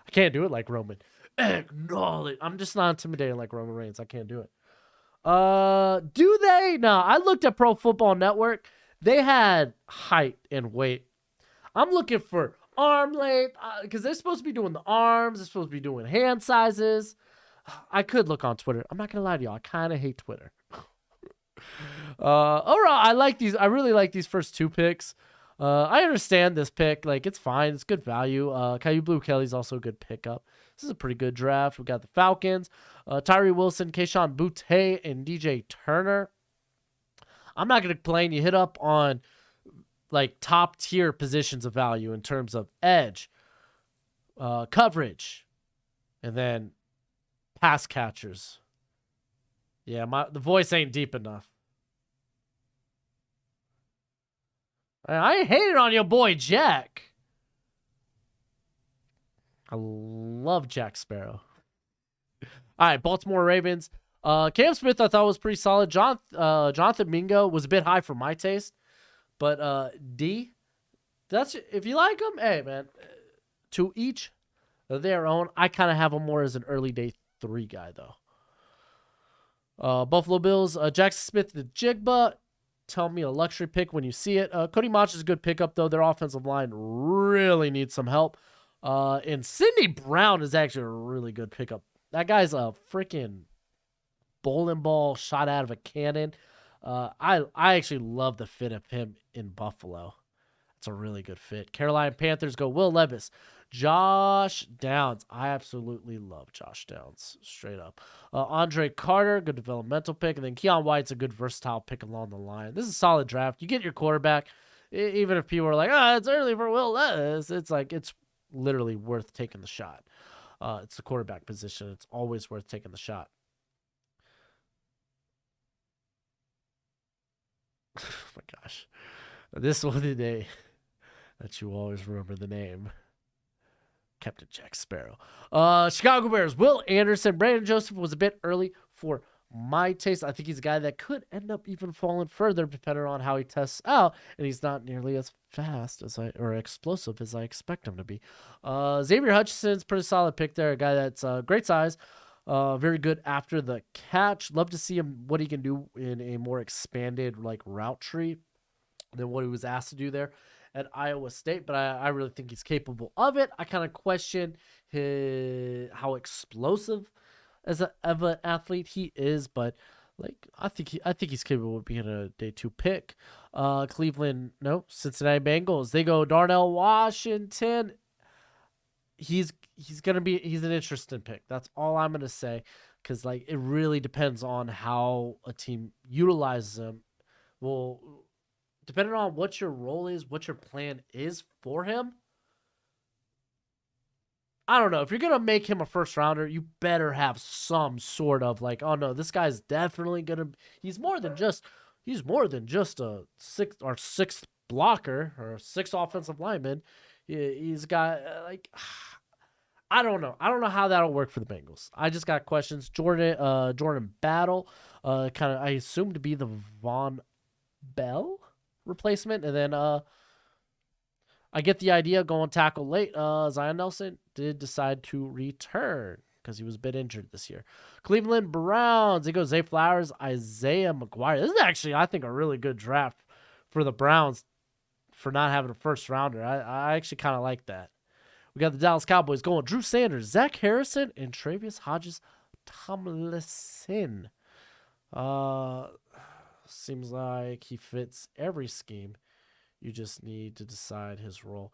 I can't do it like Roman. Acknowledge. I'm just not intimidating like Roman Reigns. I can't do it. Do they? No, I looked at Pro Football Network. They had height and weight. I'm looking for arm length because they're supposed to be doing the arms. They're supposed to be doing hand sizes. I could look on Twitter. I'm not gonna lie to y'all. I kind of hate Twitter. Overall, I like these. I really like these first 2 picks. I understand this pick. Like, it's fine. It's good value. Caillou Blue Kelly's also a good pickup. This is a pretty good draft. We got the Falcons, Tyree Wilson, Keyshawn Boutte, and DJ Turner. I'm not going to complain. You hit up on, like, top-tier positions of value in terms of edge, coverage, and then pass catchers. Yeah, the voice ain't deep enough. I ain't hating on your boy Jack. I love Jack Sparrow. All right, Baltimore Ravens. Cam Smith I thought was pretty solid. Jonathan Mingo was a bit high for my taste, but D. That's if you like him. Hey man, to each their own. I kind of have him more as an early day 3 guy though. Buffalo Bills. Jackson Smith the Jigba. Tell me a luxury pick when you see it. Cody Mach is a good pickup, though. Their offensive line really needs some help. And Sidney Brown is actually a really good pickup. That guy's a freaking bowling ball shot out of a cannon. I actually love the fit of him in Buffalo. It's a really good fit. Carolina Panthers go Will Levis, Josh Downs. I absolutely love Josh Downs, straight up. Andre Carter, good developmental pick. And then Keon White's a good versatile pick along the line. This is a solid draft. You get your quarterback, even if people are like, it's early for Will Levis. It's like, it's literally worth taking the shot. It's the quarterback position. It's always worth taking the shot. Oh my gosh. This one today that you always remember the name. Captain Jack Sparrow. Chicago Bears. Will Anderson. Brandon Joseph was a bit early for my taste. I think he's a guy that could end up even falling further depending on how he tests out, and he's not nearly as fast as or explosive as I expect him to be. Xavier Hutchinson's pretty solid pick there. A guy that's great size. Very good after the catch. Love to see him what he can do in a more expanded like route tree than what he was asked to do there at Iowa State, but I really think he's capable of it. I kind of question how explosive of an athlete he is, but like I think he's capable of being a day 2 pick. Cincinnati Bengals. They go Darnell Washington. He's an interesting pick. That's all I'm gonna say, because like it really depends on how a team utilizes him. Well, depending on what your role is, what your plan is for him, I don't know. If you're gonna make him a first rounder, you better have some sort of like, oh no, this guy's definitely gonna. He's more than just a sixth blocker or a sixth offensive lineman. He's got like. I don't know. I don't know how that'll work for the Bengals. I just got questions. Jordan Battle, kind of I assume to be the Von Bell replacement, and then I get the idea going tackle late. Zion Nelson did decide to return because he was a bit injured this year. Cleveland Browns. It goes Zay Flowers, Isaiah McGuire. This is actually, I think, a really good draft for the Browns for not having a first rounder. I actually kind of like that. We got the Dallas Cowboys going Drew Sanders, Zach Harrison, and Travis Hodges Tomlinson. Seems like he fits every scheme. You just need to decide his role.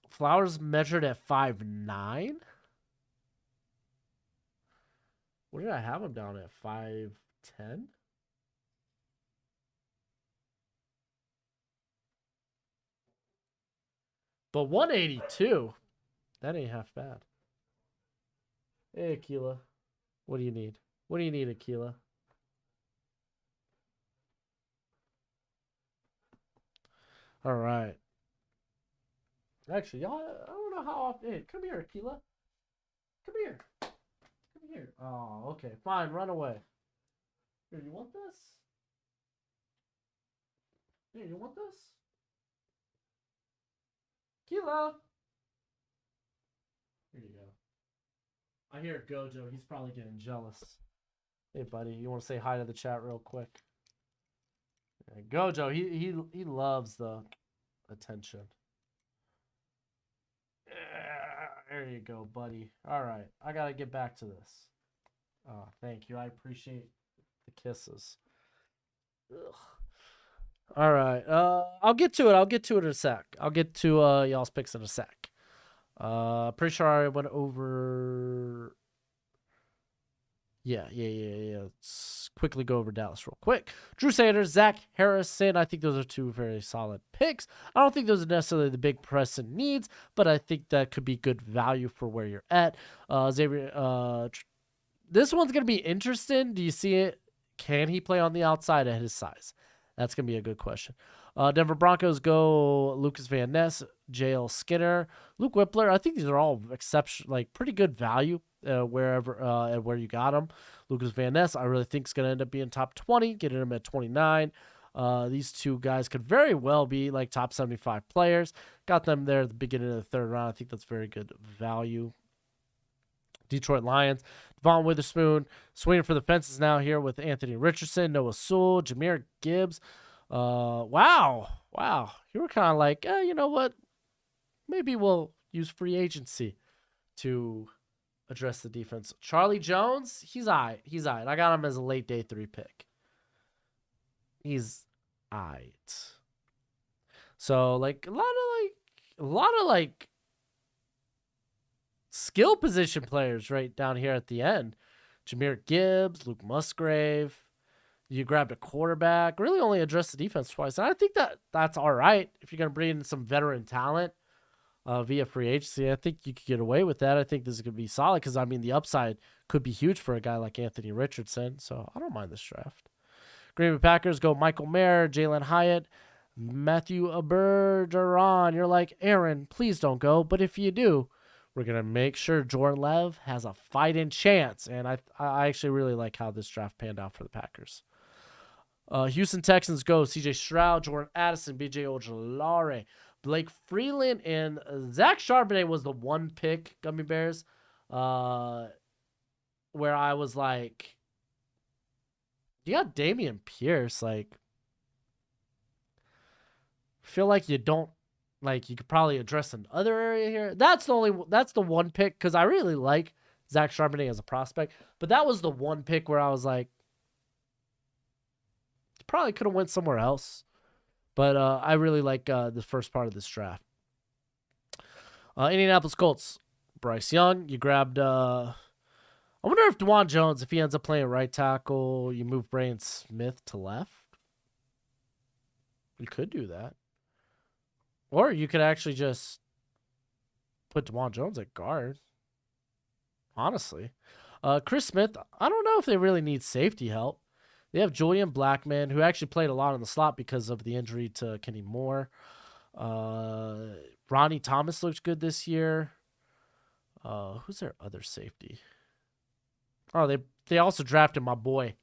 Flowers measured at 5'9". What did I have him down at? 5'10"? But 182. That ain't half bad. Hey, Aquila. What do you need? What do you need, Aquila? All right. Actually, y'all, I don't know how often. Hey, come here, Aquila. Come here. Come here. Oh, okay. Fine. Run away. Here, you want this? Here, you want this? Aquila. Here you go. I hear Gojo. He's probably getting jealous. Hey, buddy, you want to say hi to the chat real quick? Yeah, Gojo, he loves the attention. Yeah, there you go, buddy. All right, I gotta get back to this. Oh, thank you. I appreciate the kisses. Ugh. All right. I'll get to it. I'll get to it in a sec. I'll get to y'all's picks in a sec. Pretty sure I went over. Yeah. Let's quickly go over Dallas real quick. Drew Sanders, Zach Harrison. I think those are two very solid picks. I don't think those are necessarily the big pressing needs, but I think that could be good value for where you're at. Xavier, this one's going to be interesting. Do you see it? Can he play on the outside at his size? That's going to be a good question. Denver Broncos go Lucas Van Ness, J.L. Skinner, Luke Whippler. I think these are all pretty good value where you got them. Lucas Van Ness, I really think is going to end up being top 20, getting him at 29. These two guys could very well be like top 75 players. Got them there at the beginning of the third round. I think that's very good value. Detroit Lions, Devon Witherspoon, swinging for the fences now here with Anthony Richardson, Noah Sewell, Jahmyr Gibbs. Wow. You were kind of like, you know what? Maybe we'll use free agency to address the defense. Charlie Jones, he's all right. I got him as a late day 3 pick. He's all right. So like a lot of like skill position players right down here at the end. Jameer Gibbs, Luke Musgrave. You grabbed a quarterback. Really only addressed the defense twice. And I think that's all right if you're going to bring in some veteran talent via free agency. I think you could get away with that. I think this is going to be solid because, I mean, the upside could be huge for a guy like Anthony Richardson. So I don't mind this draft. Green Bay Packers go Michael Mayer, Jalen Hyatt, Matthew Bergeron. You're like, Aaron, please don't go. But if you do, we're going to make sure Jordan Love has a fighting chance. And I actually really like how this draft panned out for the Packers. Houston Texans go CJ Stroud, Jordan Addison, BJ Ojolari, Blake Freeland, and Zach Charbonnet was the one pick, Gummy Bears, where I was like, you got Dameon Pierce. Like, feel like you don't, like, you could probably address another area here. That's the one pick because I really like Zach Charbonnet as a prospect, but that was the one pick where I was like, probably could have went somewhere else. But I really like the first part of this draft. Indianapolis Colts, Bryce Young. You grabbed, I wonder if DeJuan Jones, if he ends up playing right tackle, you move Braden Smith to left. You could do that. Or you could actually just put DeJuan Jones at guard. Honestly. Chris Smith, I don't know if they really need safety help. They have Julian Blackman, who actually played a lot in the slot because of the injury to Kenny Moore. Ronnie Thomas looks good this year. Who's their other safety? Oh, they also drafted my boy,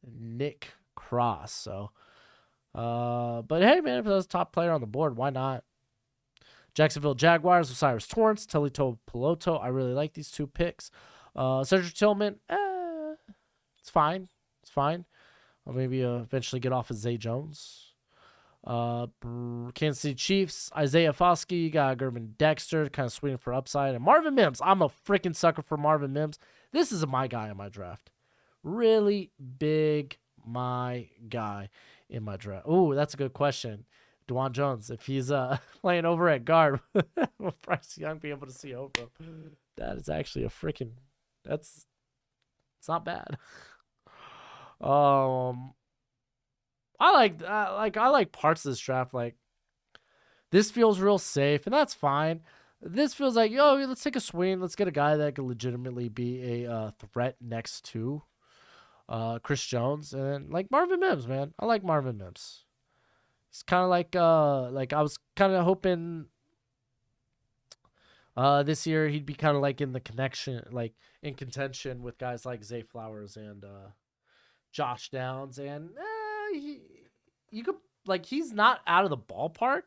Nick Cross. So, but hey, man, if that's a top player on the board, why not? Jacksonville Jaguars, Osiris Torrance, Telito Peloto. I really like these two picks. Cedric Tillman, it's fine. It's fine. I'll maybe eventually get off of Zay Jones. Kansas City Chiefs, Isaiah Foskey. You got Gervin Dexter, kind of swinging for upside. And Marvin Mims. I'm a freaking sucker for Marvin Mims. This is my guy in my draft. Really big my guy in my draft. Ooh, that's a good question. DeJuan Jones, if he's playing over at guard, will Bryce Young be able to see over him? That is actually a freaking, it's not bad. I like parts of this draft. Like, this feels real safe, and that's fine. This feels like, yo, let's take a swing. Let's get a guy that could legitimately be a threat next to Chris Jones and like Marvin Mims, man. I like Marvin Mims. It's kind of like I was kind of hoping this year he'd be kind of like in the connection, like in contention with guys like Zay Flowers and Josh Downs, and you could, like, he's not out of the ballpark,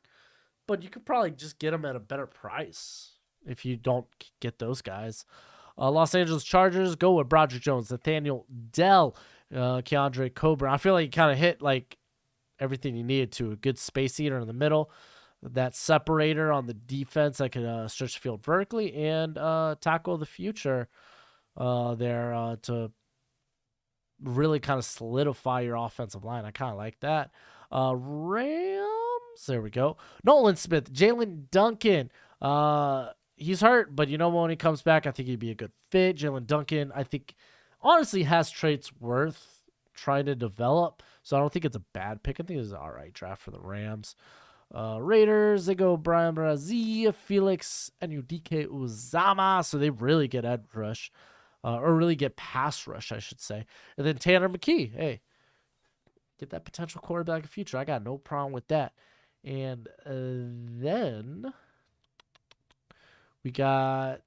but you could probably just get him at a better price if you don't get those guys. Los Angeles Chargers go with Broderick Jones, Nathaniel Dell, Keandre Coburn. I feel like he kind of hit like everything you needed to. A good space eater in the middle, that separator on the defense that could stretch the field vertically and tackle the future there to really kind of solidify your offensive line. I kind of like that. Rams, there we go. Nolan Smith, Jalen Duncan. He's hurt, but you know, when he comes back, I think he'd be a good fit. Jalen Duncan, I think, honestly has traits worth trying to develop, so I don't think it's a bad pick. I think it's an all right draft for the Rams. Raiders, they go Brian Brazil, Felix, and Udike Uzama, so they really get edge rush. Or really get pass rush, I should say. And then Tanner McKee. Hey, get that potential quarterback in the future. I got no problem with that. And then we got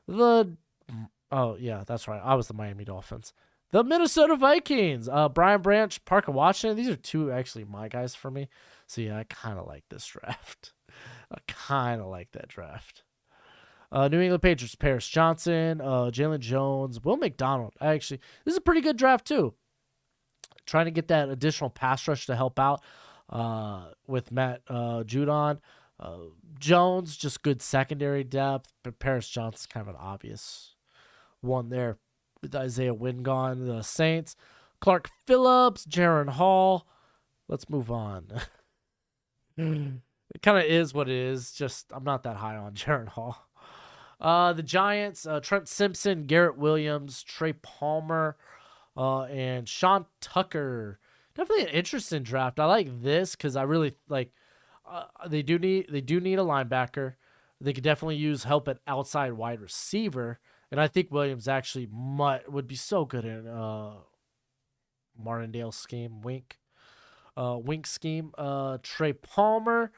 the... Oh, yeah, that's right. I was the Miami Dolphins. The Minnesota Vikings. Brian Branch, Parker Washington. These are two, actually, my guys for me. So, yeah, I kind of like this draft. I kind of like that draft. New England Patriots, Paris Johnson, Jalen Jones, Will McDonald. This is a pretty good draft too. Trying to get that additional pass rush to help out with Matt Judon. Jones, just good secondary depth, but Paris Johnson's kind of an obvious one there with Isaiah Wynn gone. The Saints, Clark Phillips, Jaron Hall. Let's move on. It kind of is what it is. Just I'm not that high on Jaron Hall. The Giants, Trent Simpson, Garrett Williams, Trey Palmer, and Sean Tucker. Definitely an interesting draft. I like this because I really like. They do need a linebacker. They could definitely use help at outside wide receiver, and I think Williams actually would be so good in Martindale's scheme. Wink scheme. Trey Palmer.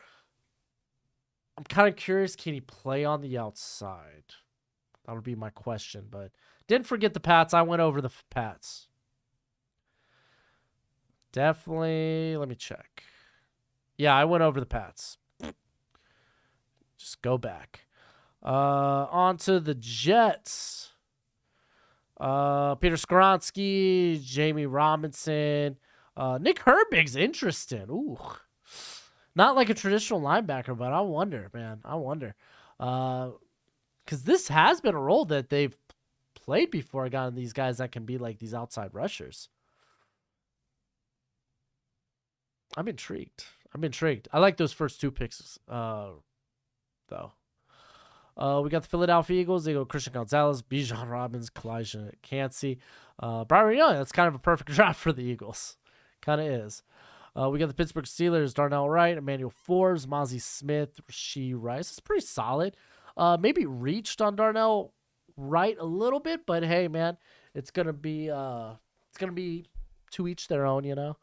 I'm kind of curious, can he play on the outside? That would be my question, but didn't forget the Pats. I went over the Pats. Definitely, let me check. Yeah, I went over the Pats. Just go back. On to the Jets. Peter Skoronski, Jamie Robinson. Nick Herbig's interesting. Ooh. Not like a traditional linebacker, but I wonder, man. I wonder. Because this has been a role that they've played before, gotten these guys that can be like these outside rushers. I'm intrigued. I like those first two picks, though. We got the Philadelphia Eagles. They go Christian Gonzalez, Bijan Robbins, Kalijah Cansey, Byron Young. That's kind of a perfect draft for the Eagles. Kind of is. We got the Pittsburgh Steelers, Darnell Wright, Emmanuel Forbes, Mozzie Smith, Rashee Rice. It's pretty solid. Maybe reached on Darnell Wright a little bit, but hey, man, it's gonna be to each their own, you know.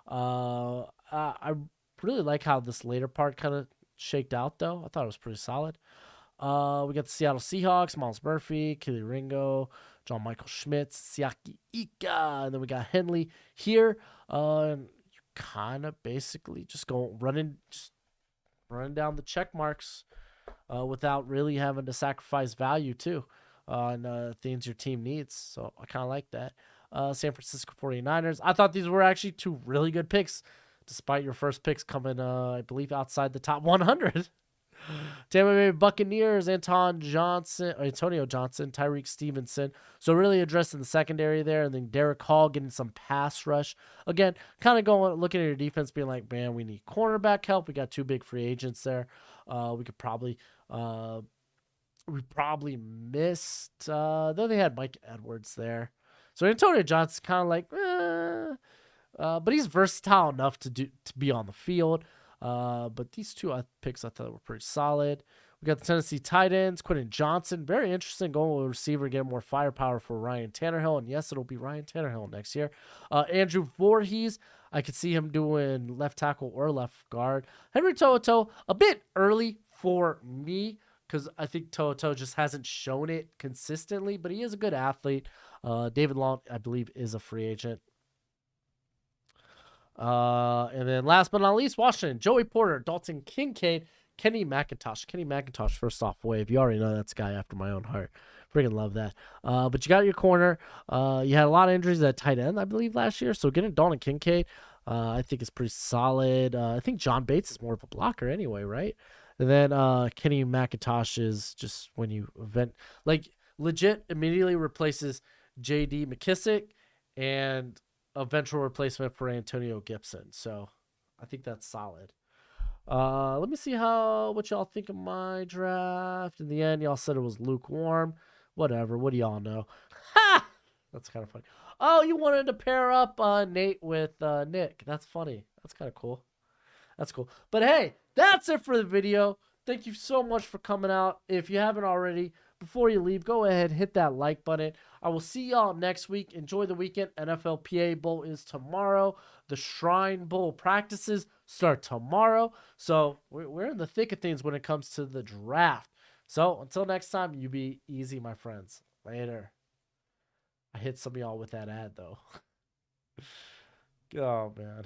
I really like how this later part kind of shaked out, though. I thought it was pretty solid. We got the Seattle Seahawks, Miles Murphy, Kelly Ringo, John Michael Schmitz, Siaki Ika, and then we got Henley here. You kind of basically just running down the check marks without really having to sacrifice value too and things your team needs. So I kind of like that. San Francisco 49ers. I thought these were actually two really good picks, despite your first picks coming, I believe, outside the top 100. Tampa Bay Buccaneers, Antonio Johnson, Tyreek Stevenson. So really addressing the secondary there, and then Derek Hall getting some pass rush. Again, kind of looking at your defense, being like, man, we need cornerback help. We got two big free agents there. We probably missed. Though they had Mike Edwards there, so Antonio Johnson's kind of like, but he's versatile enough to be on the field. But these two picks I thought were pretty solid. We got the Tennessee tight ends, Quentin Johnson. Very interesting going with a receiver, getting more firepower for Ryan Tannehill. And yes, it'll be Ryan Tannehill next year. Andrew Voorhees, I could see him doing left tackle or left guard. Henry To'oTo'o, a bit early for me because I think To'oTo'o just hasn't shown it consistently, but he is a good athlete. David Long, I believe, is a free agent. And then last but not least, Washington, Joey Porter, Dalton Kincaid, Kenny McIntosh. Kenny McIntosh, first off wave. You already know that's a guy after my own heart. Freaking love that. But you got your corner. You had a lot of injuries at tight end, I believe, last year. So getting Dalton Kincaid, I think is pretty solid. I think John Bates is more of a blocker anyway, right? And then Kenny McIntosh is just when you legit immediately replaces J.D. McKissick and eventual replacement for Antonio Gibson. So I think that's solid. Let me see what y'all think of my draft. In the end, y'all said it was lukewarm. Whatever. What do y'all know? Ha! That's kind of funny. Oh, you wanted to pair up Nate with Nick. That's funny. That's kind of cool. That's cool. But hey, that's it for the video. Thank you so much for coming out. If you haven't already, before you leave, go ahead, hit that like button. I will see y'all next week. Enjoy the weekend. NFLPA Bowl is tomorrow. The Shrine Bowl practices start tomorrow. So we're in the thick of things when it comes to the draft. So until next time, you be easy, my friends. Later. I hit some of y'all with that ad, though. Oh, man.